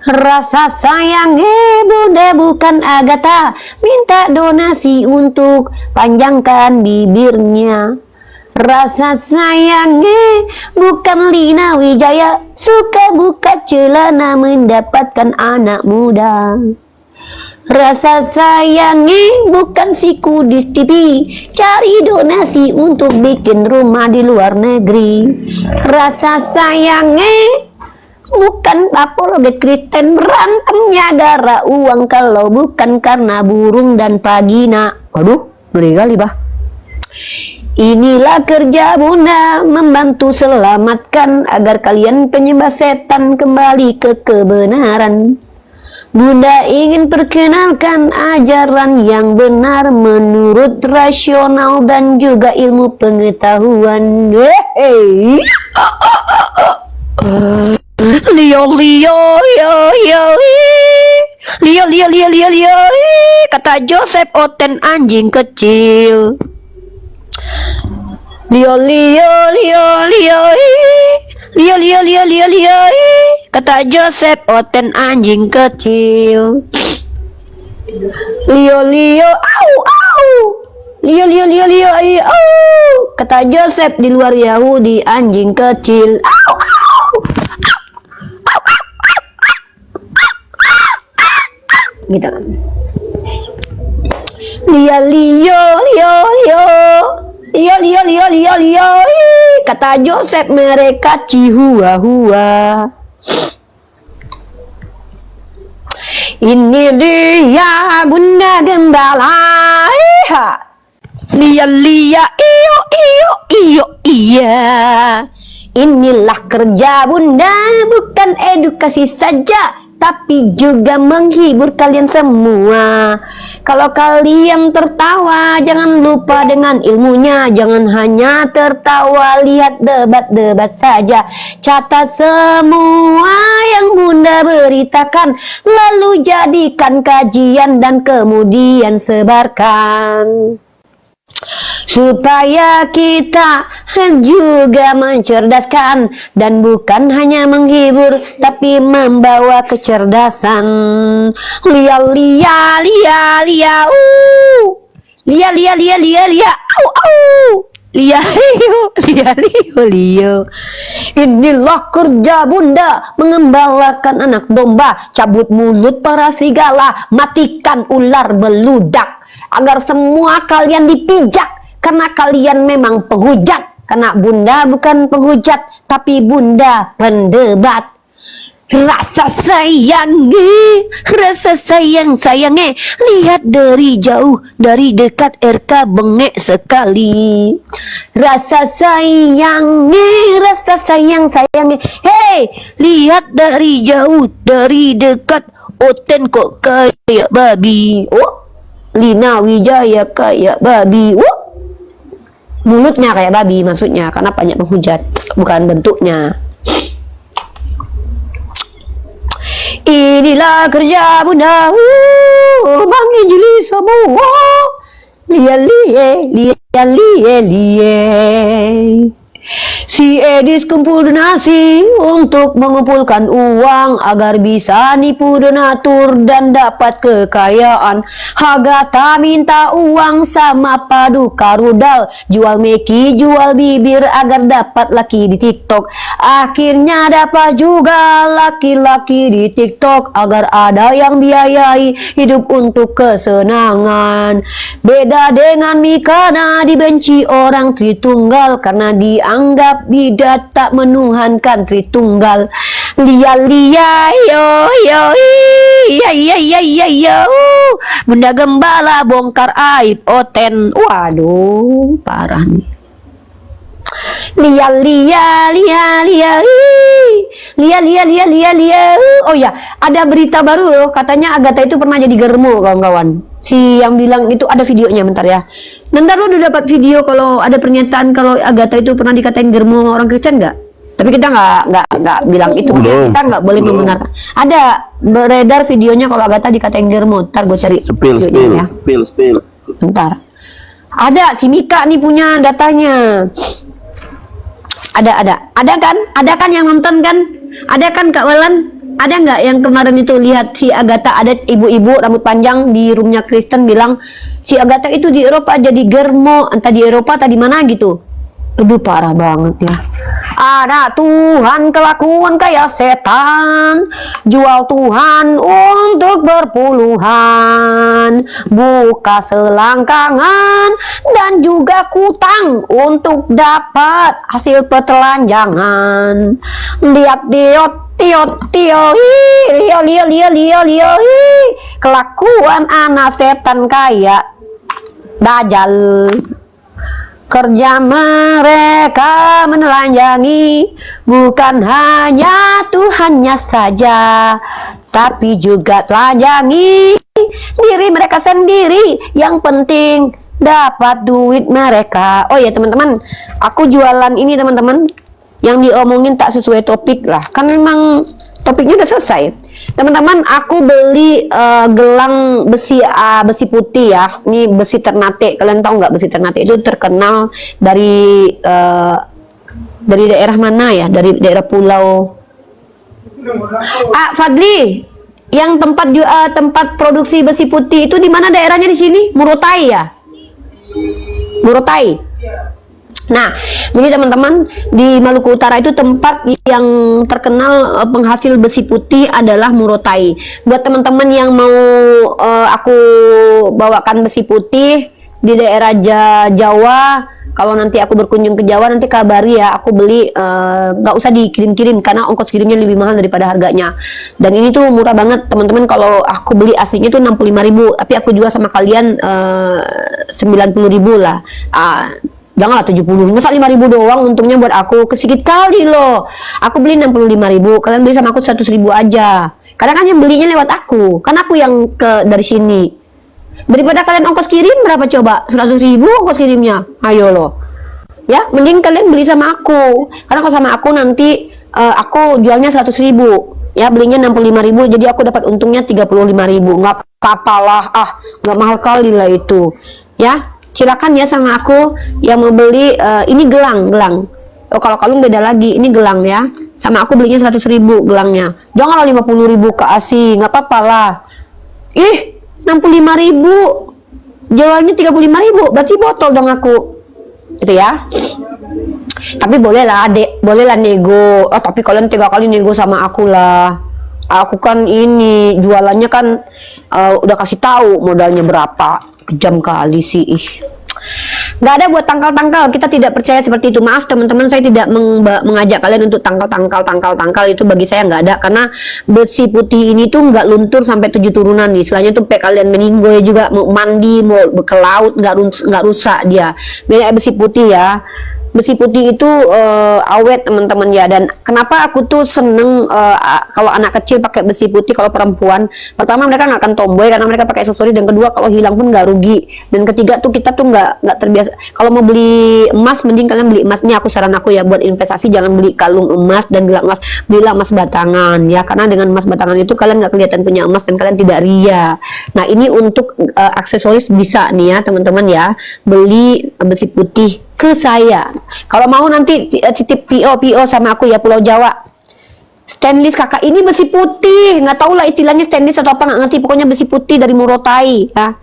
Rasa sayangnya Bunda bukan Agatha, minta donasi untuk panjangkan bibirnya. Rasa sayangnya bukan Lina Wijaya, suka buka celana mendapatkan anak muda. Rasa sayangnya bukan si Kudis TV, cari donasi untuk bikin rumah di luar negeri. Rasa sayangnya bukan apologet Kristen, berantemnya gara uang, kalau bukan karena burung dan pagina. Waduh, ngeri kali bah. Inilah kerja Bunda, membantu selamatkan agar kalian penyembah setan kembali ke kebenaran. Bunda ingin perkenalkan ajaran yang benar menurut rasional dan juga ilmu pengetahuan. Hey. Lio Lio yo yo Lio Lio Lio Lio Lio kata Joseph Oten anjing kecil. Lio Lio Lio Lio Lio Lio Lio Lio Lio kata Joseph Oten anjing kecil. Lio Lio au au Lio Lio Lio Lio au kata Joseph di luar Yahudi anjing kecil. Au au gitu kan. Lio Lio Lio Lio Lio Lio Lio Lio Lio kata Joseph mereka cihua-hua. Ini dia Bunda Gembala. Lia lia iyo iyo iyo iya. Inilah kerja Bunda, bukan edukasi saja, tapi juga menghibur kalian semua. Kalau kalian tertawa, jangan lupa dengan ilmunya. Jangan hanya tertawa, lihat debat-debat saja. Catat semua yang Bunda beritakan, lalu jadikan kajian dan kemudian sebarkan. Supaya kita juga mencerdaskan dan bukan hanya menghibur tapi membawa kecerdasan. Lia lia lia lia lia lia lia lia lia au au lia lia lia lia. Inilah kerja Bunda, mengembalakan anak domba, cabut mulut para serigala, matikan ular beludak, agar semua kalian dipijak karena kalian memang penghujat. Karena Bunda bukan penghujat, tapi Bunda pendebat. Rasa sayang sayange, lihat dari jauh, dari dekat RK bengek sekali. Rasa sayang sayange, hei, lihat dari jauh, dari dekat, Oten kok kayak babi. Oh, Lina Wijaya kayak babi. Oh, mulutnya kayak babi maksudnya, karena banyak menghujat, bukan bentuknya. Inilah kerja Bunda, Bang Ijli semua. Lie. Si Edis kumpul donasi untuk mengumpulkan uang agar bisa nipu donatur dan dapat kekayaan. Agatha minta uang sama Paduka Rudal, jual meki, jual bibir agar dapat laki di TikTok. Akhirnya dapat juga laki-laki di TikTok agar ada yang biayai hidup untuk kesenangan. Beda dengan Mikana, dibenci orang Tritunggal karena dianggap bidat tak menuhankan Tritunggal. Lia yo yo Bunda Gembala bongkar aib Oten. Waduh, parah nih. Lia. Oh ya, ada berita baru loh, katanya Agatha itu pernah jadi germo, kawan-kawan. Si yang bilang itu ada videonya, bentar ya. Bentar, lo udah dapat video kalau ada pernyataan kalau Agatha itu pernah dikatain germo sama orang Kristen nggak? Tapi kita nggak bilang itu, kita nggak boleh membenarkan. Ada beredar videonya kalau Agatha dikatain germo. Ntar gue cari videonya ya. Spill. Bentar. Ada si Mika nih punya datanya. Ada kan yang nonton kan? Ada kan Kak Welan? Ada nggak yang kemarin itu lihat si Agatha, ada ibu-ibu rambut panjang di roomnya Kristen bilang si Agatha itu di Eropa jadi germo, entah di Eropa atau di mana gitu. Aduh, parah banget ya. Ada Tuhan kelakuan kayak setan, jual Tuhan untuk berpuluhan, buka selangkangan dan juga kutang untuk dapat hasil petelanjangan. Lihat Tio, kelakuan anak setan kayak Dajjal. Kerja mereka menelanjangi bukan hanya Tuhannya saja, tapi juga telanjangi diri mereka sendiri. Yang penting dapat duit mereka. Oh ya teman-teman, aku jualan ini teman-teman, yang diomongin tak sesuai topik lah, kan memang topiknya udah selesai. Teman-teman, aku beli gelang besi besi putih ya. Ini besi Ternate. Kalian tahu nggak besi Ternate itu terkenal dari daerah mana ya? Dari daerah pulau. Fadli, yang tempat produksi besi putih itu di mana daerahnya di sini? Murotai ya? Murotai. Nah, jadi teman-teman, di Maluku Utara itu tempat yang terkenal penghasil besi putih adalah Murotai. Buat teman-teman yang mau aku bawakan besi putih di daerah Jawa, kalau nanti aku berkunjung ke Jawa nanti kabari ya, aku beli, nggak usah dikirim-kirim karena ongkos kirimnya lebih mahal daripada harganya. Dan ini tuh murah banget teman-teman, kalau aku beli aslinya tuh 65.000, tapi aku jual sama kalian 90.000 lah. Janganlah 70, masa 5.000 doang untungnya buat aku, kesikit kali loh. Aku beli 65.000, kalian beli sama aku 100.000 aja. Karena kan yang belinya lewat aku, kan aku yang dari sini. Daripada kalian ongkos kirim berapa coba? 100.000 ongkos kirimnya, ayo loh. Ya, mending kalian beli sama aku. Karena kalau sama aku nanti aku jualnya 100.000. Ya, belinya 65.000, jadi aku dapat untungnya 35.000. Nggak apa-apa lah, nggak mahal kali lah itu. Ya. Silakan ya sama aku yang mau beli ini gelang. Oh, kalau kalung beda lagi, ini gelang ya. Sama aku belinya 100.000 gelangnya. Janganlah 50.000 ke ASI, nggak apa-apa lah. 65.000, jualnya 35.000, berarti botol dong aku. Itu ya. Tapi bolehlah nego. Tapi kalian 3 kali nego sama aku lah. Aku kan ini jualannya kan udah kasih tahu modalnya berapa. Kejam kali sih, nggak ada buat tangkal-tangkal, kita tidak percaya seperti itu. Maaf teman-teman, saya tidak mengajak kalian untuk tangkal, itu bagi saya nggak ada, karena besi putih ini tuh nggak luntur sampai 7 turunan nih, istilahnya tuh sampai kalian meninggoy juga, mau mandi, mau ke laut, nggak rusak dia. Beda besi putih ya. Besi putih itu awet teman-teman ya. Dan kenapa aku tuh seneng kalau anak kecil pakai besi putih, kalau perempuan, pertama mereka nggak akan tomboy karena mereka pakai aksesori, dan kedua kalau hilang pun nggak rugi, dan ketiga tuh kita tuh nggak terbiasa. Kalau mau beli emas, mending kalian beli emas. Ini aku saran aku ya, buat investasi jangan beli kalung emas dan gelang emas, belilah emas batangan ya, karena dengan emas batangan itu kalian nggak kelihatan punya emas dan kalian tidak ria. Nah ini untuk aksesoris bisa nih ya teman-teman ya, beli besi putih ke saya. Kalau mau nanti titip PO sama aku ya, Pulau Jawa. Stainless kakak, ini besi putih, nggak tahu lah istilahnya stainless atau apa, nggak ngerti, pokoknya besi putih dari Murotai ya.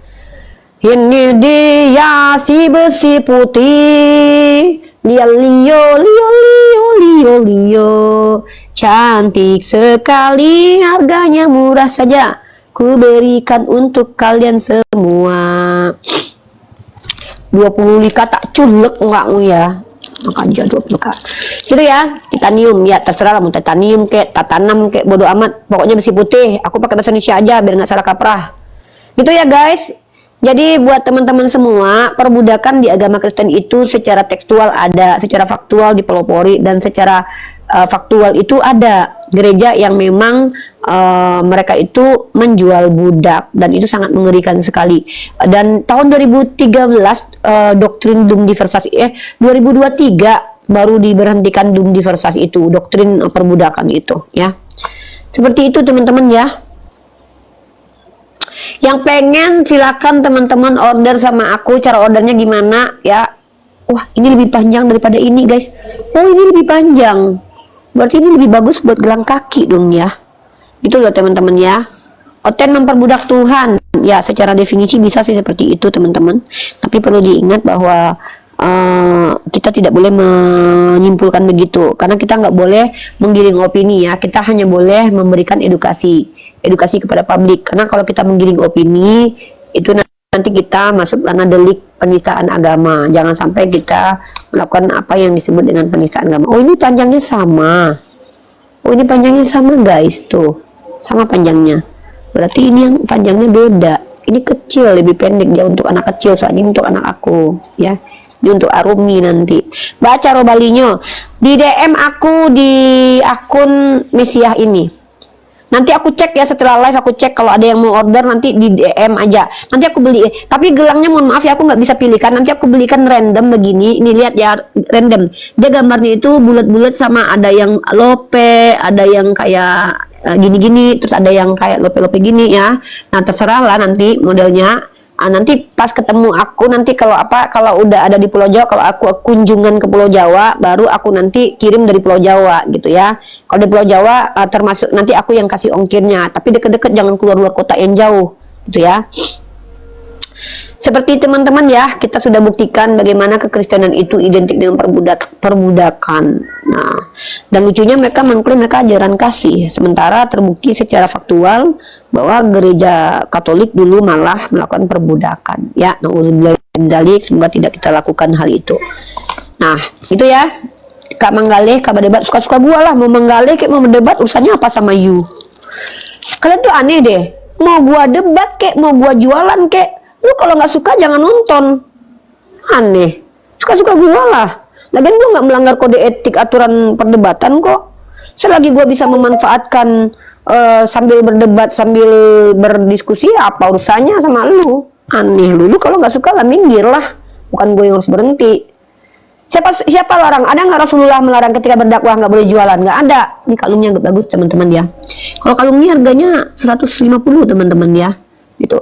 Ini dia si besi putih, dia Lio, cantik sekali, harganya murah saja, ku berikan untuk kalian semua. 20 lika tak culek enggak ya, makanya 20 lika gitu ya. Titanium ya, terserah lah mau titanium kayak tatanam kayak bodo amat, pokoknya besi putih. Aku pakai bahasa Indonesia aja biar nggak salah kaprah gitu ya guys. Jadi buat teman-teman semua, perbudakan di agama Kristen itu secara tekstual ada, secara faktual dipelopori, dan secara faktual itu ada gereja yang memang mereka itu menjual budak, dan itu sangat mengerikan sekali. Dan tahun 2013 doktrin Dum Diversas 2023 baru diberhentikan Dum Diversas itu, doktrin perbudakan itu ya. Seperti itu teman-teman ya. Yang pengen silakan teman-teman order sama aku. Cara ordernya gimana ya? Wah, ini lebih panjang daripada ini guys. Oh, ini lebih panjang, berarti ini lebih bagus buat gelang kaki dong ya. Itu loh teman-teman ya. Oten memperbudak Tuhan ya, secara definisi bisa sih seperti itu teman-teman. Tapi perlu diingat bahwa kita tidak boleh menyimpulkan begitu, karena kita nggak boleh menggiring opini ya. Kita hanya boleh memberikan edukasi kepada publik, karena kalau kita menggiring opini itu nanti kita masuk ranah delik penistaan agama. Jangan sampai kita melakukan apa yang disebut dengan penistaan agama. Oh, ini panjangnya sama. Oh, ini panjangnya sama guys, tuh sama panjangnya. Berarti ini yang panjangnya beda. Ini kecil, lebih pendek dia untuk anak kecil, soalnya ini untuk anak aku ya. Ini untuk Arumi nanti. Baca Robalinyo. Di DM aku di akun Mesiah ini. Nanti aku cek ya setelah live, aku cek kalau ada yang mau order nanti di DM aja. Nanti aku beli. Tapi gelangnya mohon maaf ya, aku nggak bisa pilihkan. Nanti aku belikan random begini. Ini lihat ya, random. Dia gambarnya itu bulat-bulat sama ada yang lope, ada yang kayak gini-gini, terus ada yang kayak lope-lope gini ya. Nah terserah lah nanti modelnya. Nanti pas ketemu aku nanti kalau udah ada di Pulau Jawa, kalau aku kunjungan ke Pulau Jawa baru aku nanti kirim dari Pulau Jawa gitu ya. Kalau di Pulau Jawa termasuk nanti aku yang kasih ongkirnya, tapi deket-deket jangan keluar kota yang jauh gitu ya. Seperti teman-teman ya, kita sudah buktikan bagaimana kekristenan itu identik dengan perbudakan. Nah, dan lucunya mereka mengklaim mereka ajaran kasih, sementara terbukti secara faktual bahwa gereja Katolik dulu malah melakukan perbudakan. Ya, semoga tidak kita lakukan hal itu. Nah, itu ya. Kak Manggale, Kak berdebat, suka-suka gua lah, mau menggaleh kayak mau berdebat, urusannya apa sama you? Kalian tuh aneh deh. Mau gua debat kek, mau gua jualan kek, lu kalau nggak suka jangan nonton. Aneh. Suka-suka gua lah. Lagian gua nggak melanggar kode etik aturan perdebatan kok. Selagi gua bisa memanfaatkan sambil berdebat sambil berdiskusi, apa urusannya sama lu? Aneh lu kalau nggak suka lah minggir lah. Bukan gue yang harus berhenti. Siapa larang? Ada nggak Rasulullah melarang ketika berdakwah nggak boleh jualan? Nggak ada. Ini kalungnya bagus teman-teman ya. Kalau kalung ini harganya 150 teman-teman ya. Gitu.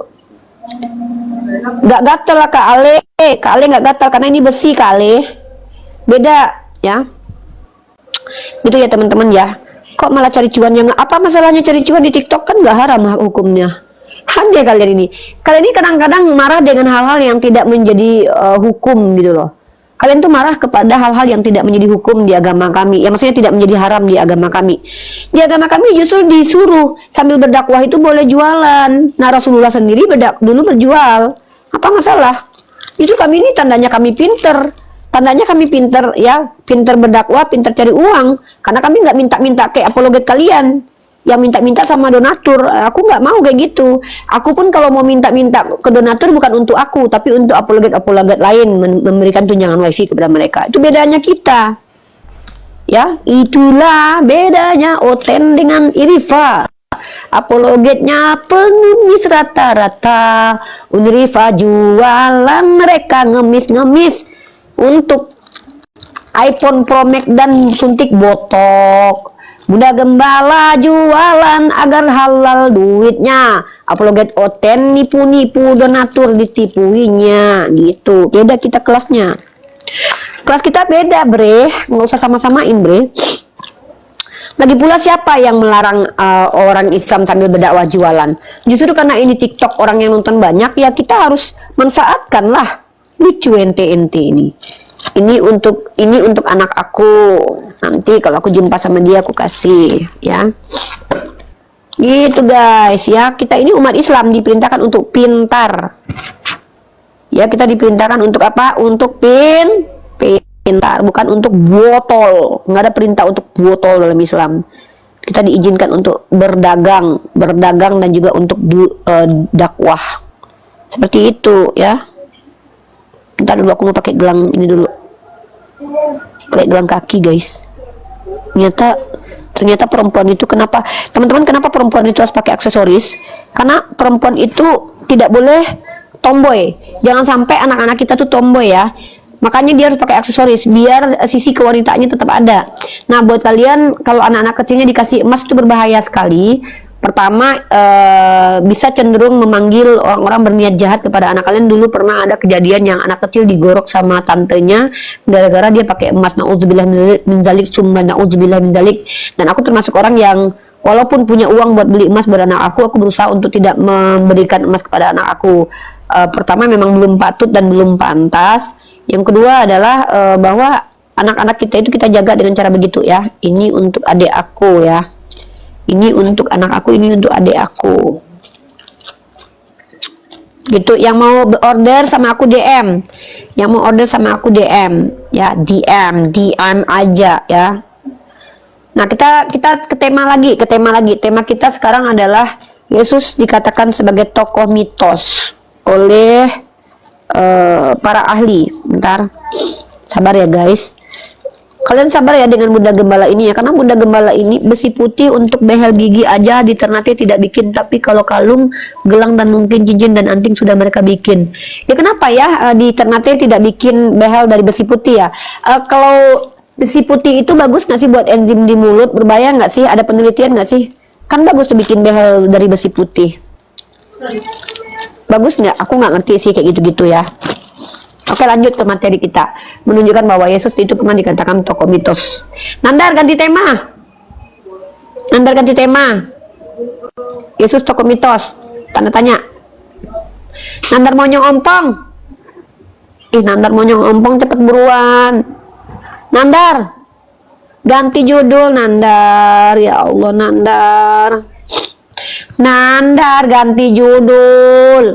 Nggak gatel lah Kak Ale. Kak Ale nggak gatel karena ini besi Kak Ale. Beda ya. Gitu ya teman-teman ya. Kok malah cari cuan? Yang apa masalahnya cari cuan di TikTok? Kan nggak haram hukumnya. Handai kalian ini. Kalian ini kadang-kadang marah dengan hal-hal yang tidak menjadi hukum gitu loh. Kalian tuh marah kepada hal-hal yang tidak menjadi hukum di agama kami, yang maksudnya tidak menjadi haram di agama kami. Di agama kami justru disuruh sambil berdakwah itu boleh jualan. Nah Rasulullah sendiri dulu berjual. Apa masalah? Itu kami ini tandanya kami pinter. Tandanya kami pinter ya, pinter berdakwah, pinter cari uang. Karena kami nggak minta-minta kayak apologet kalian. Yang minta-minta sama donatur. Aku nggak mau kayak gitu. Aku pun kalau mau minta-minta ke donatur bukan untuk aku, tapi untuk apologet-apologet lain, memberikan tunjangan wifi kepada mereka. Itu bedanya kita. Ya, itulah bedanya Oten dengan Irifa. Apologetnya pengemis rata-rata, Unrifa jualan, mereka ngemis-ngemis untuk iPhone Pro Max dan suntik botok. Bunda Gembala jualan agar halal duitnya. Apologet Oten nipu-nipu donatur ditipuinya gitu. Beda kita kelasnya. Kelas kita beda bre. Nggak usah sama-samain bre. Lagi pula siapa yang melarang orang Islam sambil berdakwah jualan? Justru karena ini TikTok orang yang nonton banyak, ya kita harus manfaatkan lah. Lucu ente-ente ini. Ini untuk anak aku. Nanti kalau aku jumpa sama dia aku kasih ya. Gitu guys ya. Kita ini umat Islam diperintahkan untuk pintar. Ya, kita diperintahkan untuk apa? Untuk pintar, bukan untuk botol. Nggak ada perintah untuk botol dalam Islam. Kita diizinkan untuk berdagang dan juga untuk dakwah. Seperti itu ya. Ntar dulu aku mau pakai gelang ini dulu. Pakai gelang kaki guys. Ternyata perempuan itu kenapa perempuan itu harus pakai aksesoris? Karena perempuan itu tidak boleh tomboy. Jangan sampai anak-anak kita tuh tomboy ya. Makanya dia harus pakai aksesoris biar sisi kewanitaannya tetap ada. Nah, buat kalian kalau anak-anak kecilnya dikasih emas itu berbahaya sekali. Pertama, bisa cenderung memanggil orang-orang berniat jahat kepada anak kalian. Dulu pernah ada kejadian yang anak kecil digorok sama tantenya gara-gara dia pakai emas. Na'udzubillah min zalik, summa na'udzubillah min zalik. Dan aku termasuk orang yang walaupun punya uang buat beli emas buat anak aku berusaha untuk tidak memberikan emas kepada anak aku. Pertama, memang belum patut dan belum pantas. Yang kedua adalah bahwa anak-anak kita itu kita jaga dengan cara begitu ya. Ini untuk adik aku ya. Ini untuk anak aku, ini untuk adik aku. Gitu. Yang mau order sama aku DM. Yang mau order sama aku DM ya, DM aja ya. Nah, kita ke tema lagi, Tema kita sekarang adalah Yesus dikatakan sebagai tokoh mitos oleh para ahli. Bentar, sabar ya guys. Kalian sabar ya dengan Bunda Gembala ini ya, karena Bunda Gembala ini besi putih untuk behel gigi aja di Ternate tidak bikin, tapi kalau kalung, gelang dan mungkin cincin dan anting sudah mereka bikin. Ya kenapa ya di Ternate tidak bikin behel dari besi putih ya? Kalau besi putih itu bagus nggak sih buat enzim di mulut? Berbahaya nggak sih? Ada penelitian nggak sih? Kan bagus tuh bikin behel dari besi putih. Bagus nggak? Aku nggak ngerti sih kayak gitu-gitu ya. Oke, lanjut ke materi kita. Menunjukkan bahwa Yesus itu pernah dikatakan tokoh mitos. Nandar ganti tema. Nandar ganti tema. Yesus tokoh mitos. Tanda tanya. Nandar monyong ompong. Nandar monyong ompong, cepet buruan. Nandar. Ganti judul Nandar. Ya Allah Nandar. Nandar ganti judul.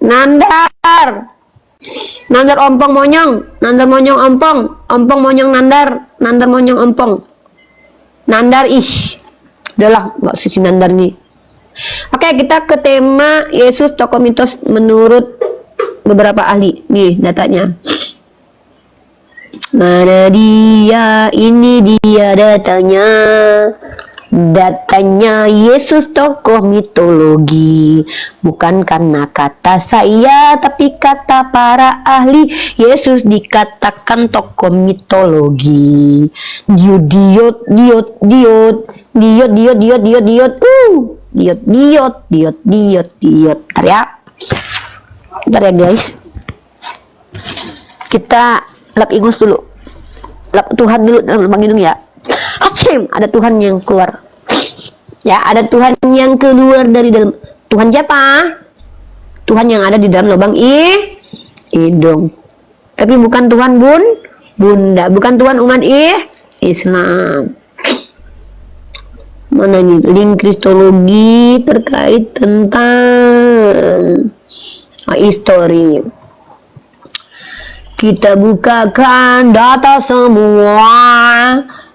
Nandar. Nandar ompong monyong, nandar monyong ompong, ompong monyong nandar, nandar monyong ompong, nandar udahlah mbak sisi nandar nih. Oke, kita ke tema Yesus tokoh mitos menurut beberapa ahli. Nih datanya. Mana dia? Ini dia datanya. Datanya Yesus tokoh mitologi, bukan karena kata saya tapi kata para ahli. Yesus dikatakan tokoh mitologi. Diot diot diot diot diot diot diot diot diot diot diot diot diot diot. Bentar ya guys, kita lap ingus dulu, lap Tuhan dulu dalam lubang hidung ya. Acem, ada Tuhan yang keluar. Ya, ada Tuhan yang keluar dari dalam. Tuhan siapa? Tuhan yang ada di dalam lubang hidung. Tapi bukan Tuhan Bunda, bukan Tuhan umat Islam. Mana nih link kristologi terkait tentang histori. Kita bukakan data semua,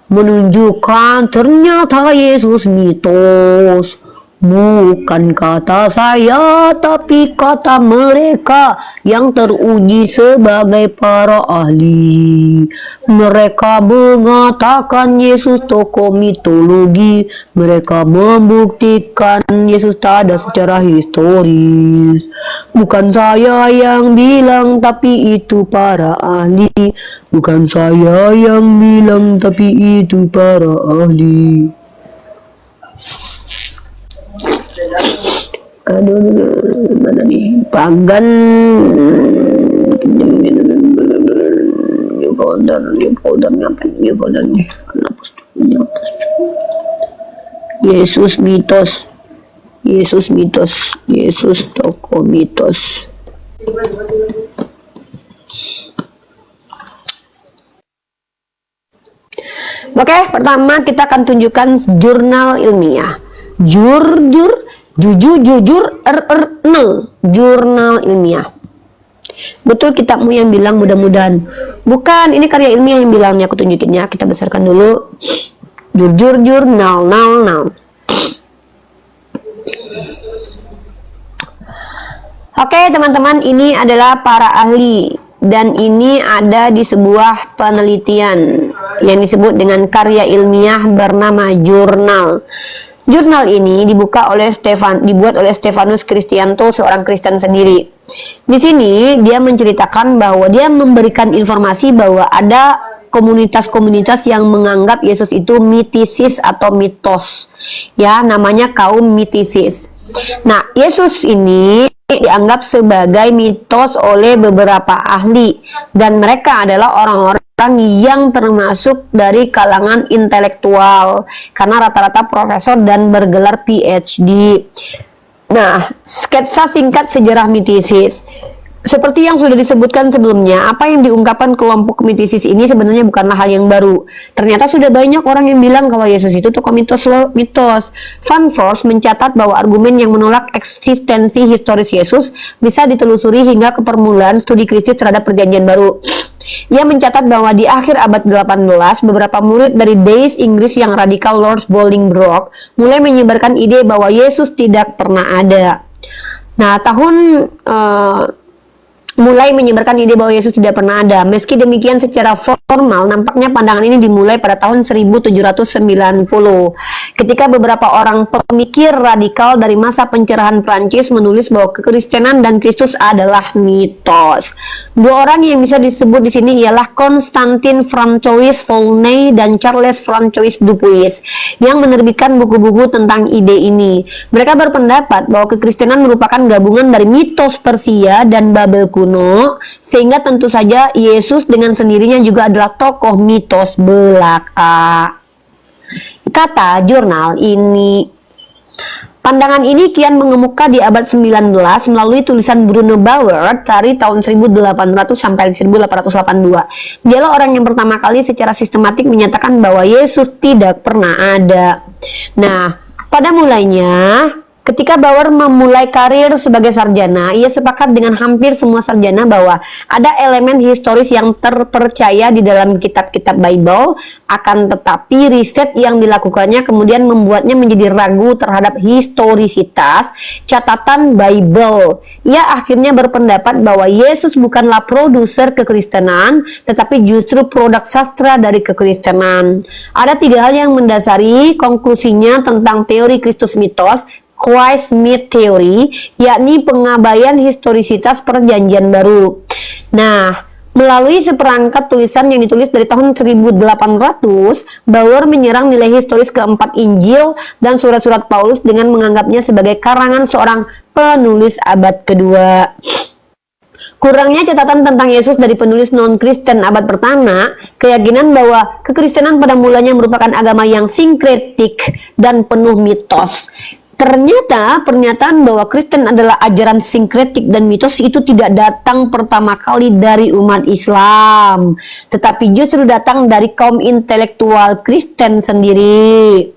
menunjukkan ternyata Yesus mitos. Bukan kata saya, tapi kata mereka yang teruji sebagai para ahli. Mereka mengatakan Yesus tokoh mitologi. Mereka membuktikan Yesus tak ada secara historis. Bukan saya yang bilang, tapi itu para ahli. Bukan saya yang bilang, tapi itu para ahli. Aduh, mana nih pagan Yesus mitos, Yesus mitos, Yesus tokoh mitos. Oke, pertama kita akan tunjukkan jurnal ilmiah. Jujur, jurnal ilmiah. Betul kitabmu yang bilang mudah-mudahan. Bukan, ini karya ilmiah yang bilangnya, aku tunjukinnya. Kita besarkan dulu. Jujur, jurnal. Oke teman-teman, ini adalah para ahli. Dan ini ada di sebuah penelitian yang disebut dengan karya ilmiah bernama jurnal. Jurnal ini dibuat oleh Stefanus Kristianto, seorang Kristen sendiri. Di sini dia menceritakan bahwa dia memberikan informasi bahwa ada komunitas-komunitas yang menganggap Yesus itu mitisis atau mitos. Ya, namanya kaum mitisis. Nah, Yesus ini dianggap sebagai mitos oleh beberapa ahli, dan mereka adalah orang-orang yang termasuk dari kalangan intelektual karena rata-rata profesor dan bergelar PhD. Nah, sketsa singkat sejarah mitisis. Seperti yang sudah disebutkan sebelumnya, apa yang diungkapkan kelompok mitisis ini sebenarnya bukanlah hal yang baru. Ternyata sudah banyak orang yang bilang kalau Yesus itu tokoh mitos. Van Force mencatat bahwa argumen yang menolak eksistensi historis Yesus bisa ditelusuri hingga ke permulaan studi kritis terhadap Perjanjian Baru. Ia mencatat bahwa di akhir abad 18, beberapa murid dari Deis Inggris yang radikal Lord Bolingbroke mulai menyebarkan ide bahwa Yesus tidak pernah ada. Nah, tahun mulai menyebarkan ide bahwa Yesus tidak pernah ada. Meski demikian, secara formal nampaknya pandangan ini dimulai pada tahun 1790 ketika beberapa orang pemikir radikal dari masa pencerahan Prancis menulis bahwa kekristenan dan Kristus adalah mitos. Dua orang yang bisa disebut di sini ialah Constantin François Volney dan Charles François Dupuis yang menerbitkan buku-buku tentang ide ini. Mereka berpendapat bahwa kekristenan merupakan gabungan dari mitos Persia dan Babel kuno, sehingga tentu saja Yesus dengan sendirinya juga adalah tokoh mitos belaka. Kata jurnal ini, pandangan ini kian mengemuka di abad 19 melalui tulisan Bruno Bauer dari tahun 1800 sampai 1882. Dialah orang yang pertama kali secara sistematik menyatakan bahwa Yesus tidak pernah ada. Nah, pada mulainya, ketika Bauer memulai karir sebagai sarjana, ia sepakat dengan hampir semua sarjana bahwa ada elemen historis yang terpercaya di dalam kitab-kitab Bible, akan tetapi riset yang dilakukannya kemudian membuatnya menjadi ragu terhadap historisitas catatan Bible. Ia akhirnya berpendapat bahwa Yesus bukanlah produser kekristenan, tetapi justru produk sastra dari kekristenan. Ada tiga hal yang mendasari konklusinya tentang teori Kristus mitos, Christ Myth Theory, yakni pengabaian historisitas Perjanjian Baru. Nah, melalui seperangkat tulisan yang ditulis dari tahun 1800, Bauer menyerang nilai historis keempat Injil dan surat-surat Paulus dengan menganggapnya sebagai karangan seorang penulis abad kedua. Kurangnya catatan tentang Yesus dari penulis non-Kristen abad pertama, keyakinan bahwa kekristenan pada mulanya merupakan agama yang sinkretik dan penuh mitos. Ternyata pernyataan bahwa Kristen adalah ajaran sinkretik dan mitos itu tidak datang pertama kali dari umat Islam, tetapi justru datang dari kaum intelektual Kristen sendiri.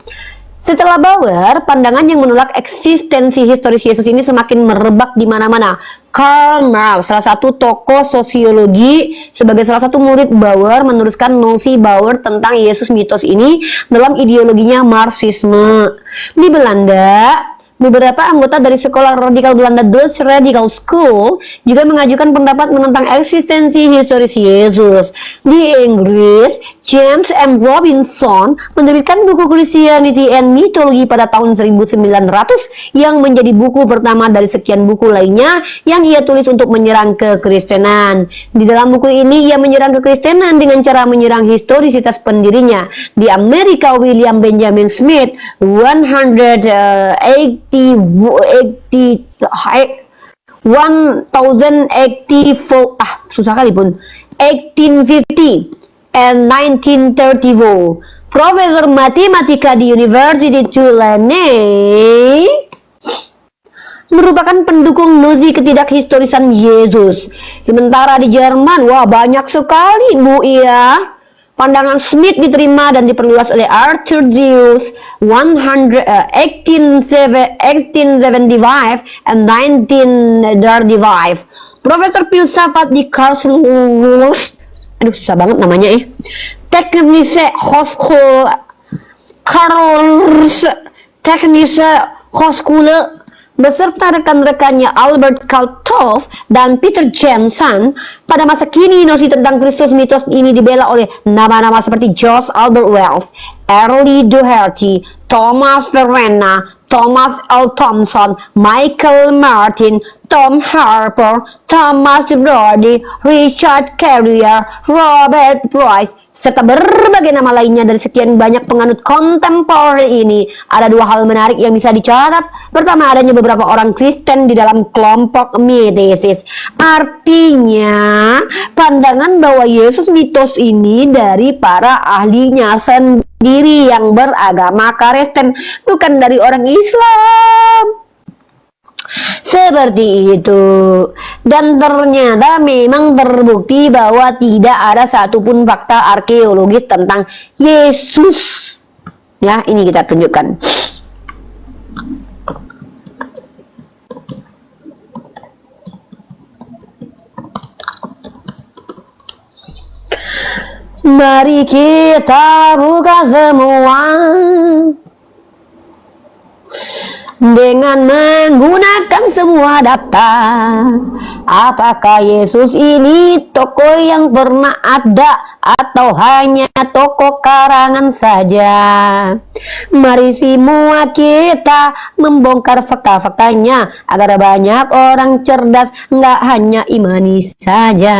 Setelah Bauer, pandangan yang menolak eksistensi historis Yesus ini semakin merebak di mana-mana. Karl Marx, salah satu tokoh sosiologi, sebagai salah satu murid Bauer, meneruskan nosi Bauer tentang Yesus mitos ini dalam ideologinya Marxisme. Di Belanda, beberapa anggota dari sekolah radikal Belanda Dutch Radical School juga mengajukan pendapat menentang eksistensi historis Yesus. Di Inggris, James M. Robinson menerbitkan buku Christianity and Mythology pada tahun 1900 yang menjadi buku pertama dari sekian buku lainnya yang ia tulis untuk menyerang kekristenan. Di dalam buku ini ia menyerang kekristenan dengan cara menyerang historisitas pendirinya. Di Amerika, William Benjamin Smith 1850 and 1934, Profesor Matematika di University Tulane, merupakan pendukung nosi ketidakhistorisan Yesus. Sementara di Jerman, wah banyak sekali bu ya. Pandangan Smith diterima dan diperluas oleh Arthur Dius 1875 and 1935. Profesor filsafat di Karlsruhe, aduh susah banget namanya Technische Hochschule beserta rekan-rekannya Albert Kalthoff dan Peter Jameson. Pada masa kini, nosi tentang Kristus mitos ini dibela oleh nama-nama seperti George Albert Wells, Early Doherty, Thomas Verena, Thomas L. Thompson, Michael Martin, Tom Harper, Thomas Brody, Richard Carrier, Robert Price, serta berbagai nama lainnya dari sekian banyak penganut kontemporer ini. Ada dua hal menarik yang bisa dicatat. Pertama, adanya beberapa orang Kristen di dalam kelompok mimesis. Artinya, pandangan bahwa Yesus mitos ini dari para ahlinya sendiri yang beragama Kristen, bukan dari orang Islam. Seperti itu. Dan ternyata memang terbukti bahwa tidak ada satupun fakta arkeologis tentang Yesus. Ya, ini kita tunjukkan. Mari kita buka semua dengan menggunakan semua data. Apakah Yesus ini tokoh yang pernah ada atau hanya tokoh karangan saja? Mari semua kita membongkar fakta-faktanya agar banyak orang cerdas, nggak hanya imani saja.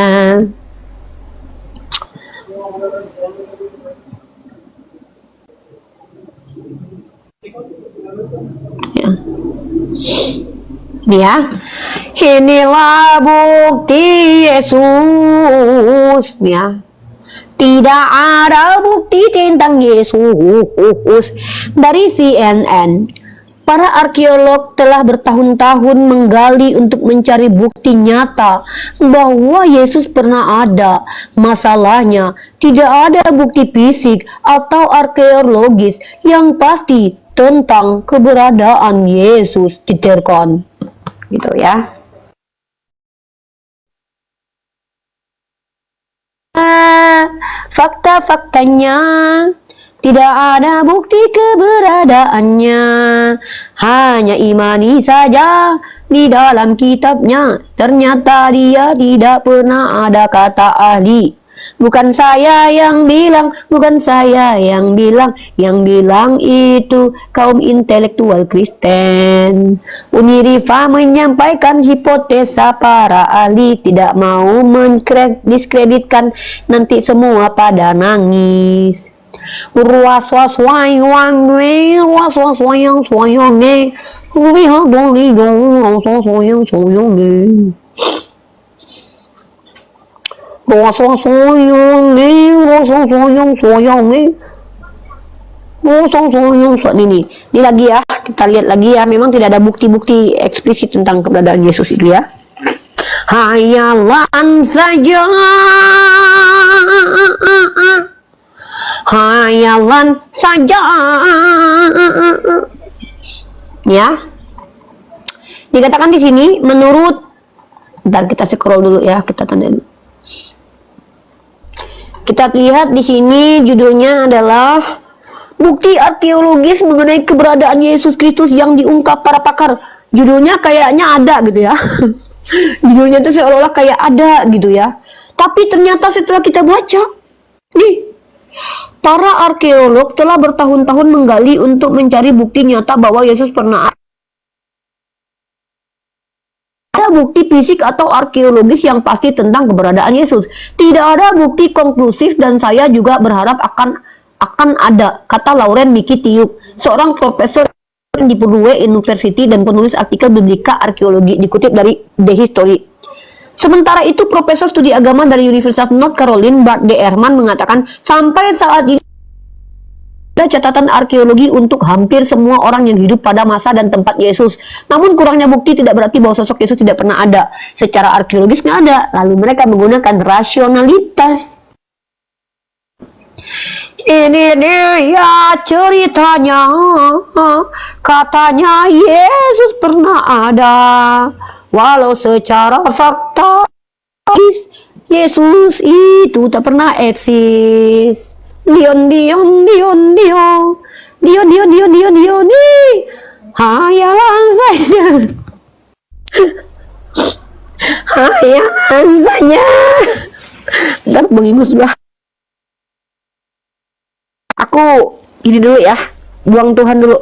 Ya. Ya, inilah bukti Yesus. Ya, tidak ada bukti tentang Yesus. Dari CNN, para arkeolog telah bertahun-tahun menggali untuk mencari bukti nyata bahwa Yesus pernah ada. Masalahnya, tidak ada bukti fisik atau arkeologis yang pasti tentang keberadaan Yesus, citerkan. Gitu ya. Fakta-faktanya tidak ada bukti keberadaannya, hanya imani saja di dalam kitabnya. Ternyata dia tidak pernah ada kata ahli. Bukan saya yang bilang, bukan saya yang bilang itu kaum intelektual Kristen. Unirifa menyampaikan hipotesa para ahli, tidak mau mendiskreditkan, nanti semua pada nangis. Ini lagi ya, kita lihat lagi ya. Memang tidak ada bukti-bukti eksplisit tentang keberadaan Yesus itu ya. Hayalan saja, hayalan saja. Ya, dikatakan di sini menurut, bentar kita scroll dulu ya, kita tanda dulu. Kita lihat di sini judulnya adalah bukti arkeologis mengenai keberadaan Yesus Kristus yang diungkap para pakar. Judulnya kayaknya ada gitu ya. Judulnya itu seolah-olah kayak ada gitu ya. Tapi ternyata setelah kita baca, nih, para arkeolog telah bertahun-tahun menggali untuk mencari bukti nyata bahwa Yesus pernah ada bukti fisik atau arkeologis yang pasti tentang keberadaan Yesus. Tidak ada bukti konklusif dan saya juga berharap akan ada, kata Lauren Miki Tiuk, seorang profesor di Purdue University dan penulis artikel biblika arkeologi, dikutip dari The History. Sementara itu, Profesor Studi Agama dari Universitas North Carolina, Bart D. Ehrman, mengatakan sampai saat ini ada catatan arkeologi untuk hampir semua orang yang hidup pada masa dan tempat Yesus. Namun kurangnya bukti tidak berarti bahwa sosok Yesus tidak pernah ada. Secara arkeologis nggak ada. Lalu mereka menggunakan rasionalitas. Ini dia ceritanya. Katanya Yesus pernah ada. Walau secara fakta Yesus itu tak pernah eksis. Dion hayalan saja, hayalan saja. Bentar, mengingus dulu. Aku ini dulu ya, buang Tuhan dulu.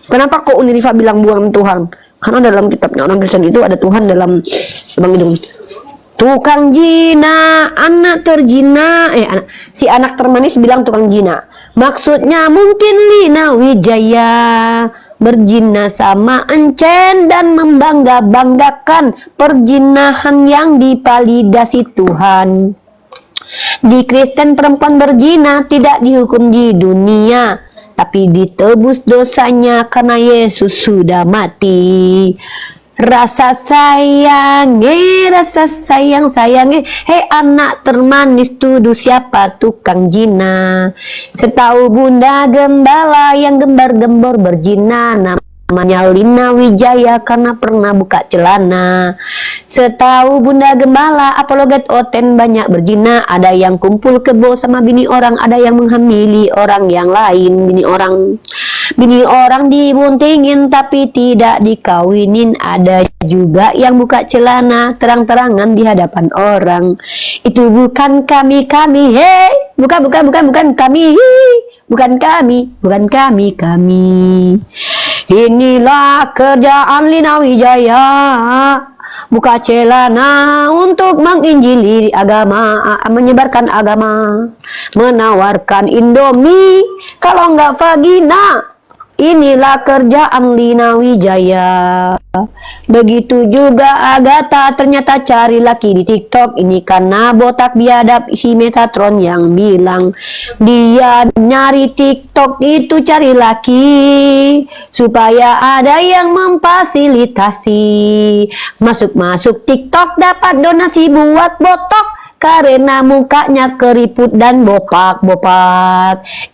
Kenapa kok Unirifa bilang buang Tuhan? Karena dalam kitabnya orang Kristen itu ada Tuhan dalam Bang Hidung. Tukang jina, anak terjina, si anak termanis bilang tukang jina. Maksudnya mungkin Lina Wijaya berjina sama Encen dan membangga-banggakan perjinahan yang dipalidasi Tuhan. Di Kristen perempuan berzina tidak dihukum di dunia, tapi ditebus dosanya karena Yesus sudah mati. Rasa sayang, hei anak termanis, tuduh siapa tukang jina. Setahu Bunda Gembala yang gembar-gembor berzina, namanya Lina Wijaya karena pernah buka celana. Setahu Bunda Gembala, apologet Oten banyak berzina. Ada yang kumpul kebo sama bini orang, ada yang menghamili orang yang lain, bini orang. Bini orang dibuntingin tapi tidak dikawinin. Ada juga yang buka celana terang-terangan di hadapan orang. Itu bukan kami, hei. Bukan kami, bukan kami. Inilah kerjaan Lina Wijaya, buka celana untuk menginjili agama, menyebarkan agama, menawarkan Indomie kalau nggak vagina. Inilah kerjaan Lina Wijaya. Begitu juga Agatha ternyata cari laki di TikTok. Ini karena botak biadab si Metatron yang bilang dia nyari TikTok itu cari laki supaya ada yang memfasilitasi masuk TikTok dapat donasi buat botok karena mukanya keriput dan bopak.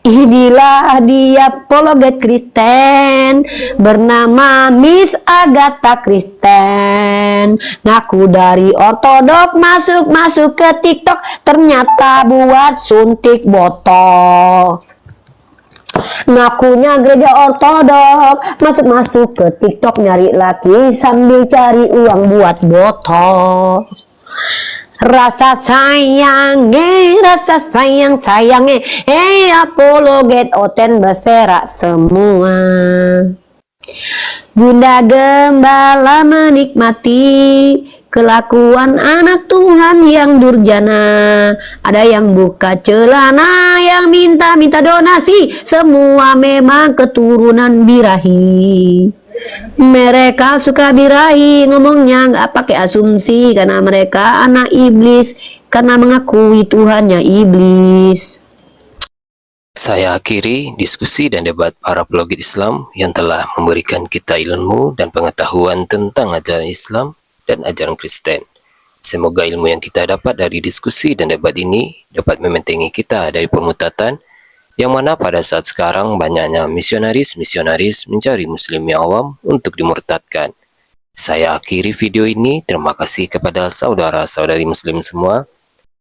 Inilah dia apologet Kristen bernama Miss Agatha Kristen, ngaku dari ortodok masuk ke TikTok ternyata buat suntik botox. Ngakunya gereja ortodok masuk ke TikTok nyari laki sambil cari uang buat botox. Rasa sayang, apologet oten beserak semua. Bunda Gembala menikmati kelakuan anak Tuhan yang durjana. Ada yang buka celana, yang minta donasi. Semua memang keturunan birahi. Mereka suka birahi, ngomongnya nggak pakai asumsi karena mereka anak iblis, karena mengakui Tuhannya iblis. Saya akhiri diskusi dan debat para apologet Islam yang telah memberikan kita ilmu dan pengetahuan tentang ajaran Islam dan ajaran Kristen. Semoga ilmu yang kita dapat dari diskusi dan debat ini dapat membentengi kita dari permutatan, yang mana pada saat sekarang banyaknya misionaris mencari muslim yang awam untuk dimurtadkan. Saya akhiri video ini. Terima kasih kepada saudara-saudari muslim semua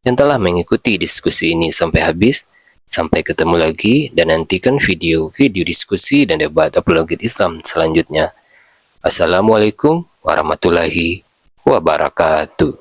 yang telah mengikuti diskusi ini sampai habis. Sampai ketemu lagi dan nantikan video-video diskusi dan debat apologet Islam selanjutnya. Assalamualaikum warahmatullahi wabarakatuh.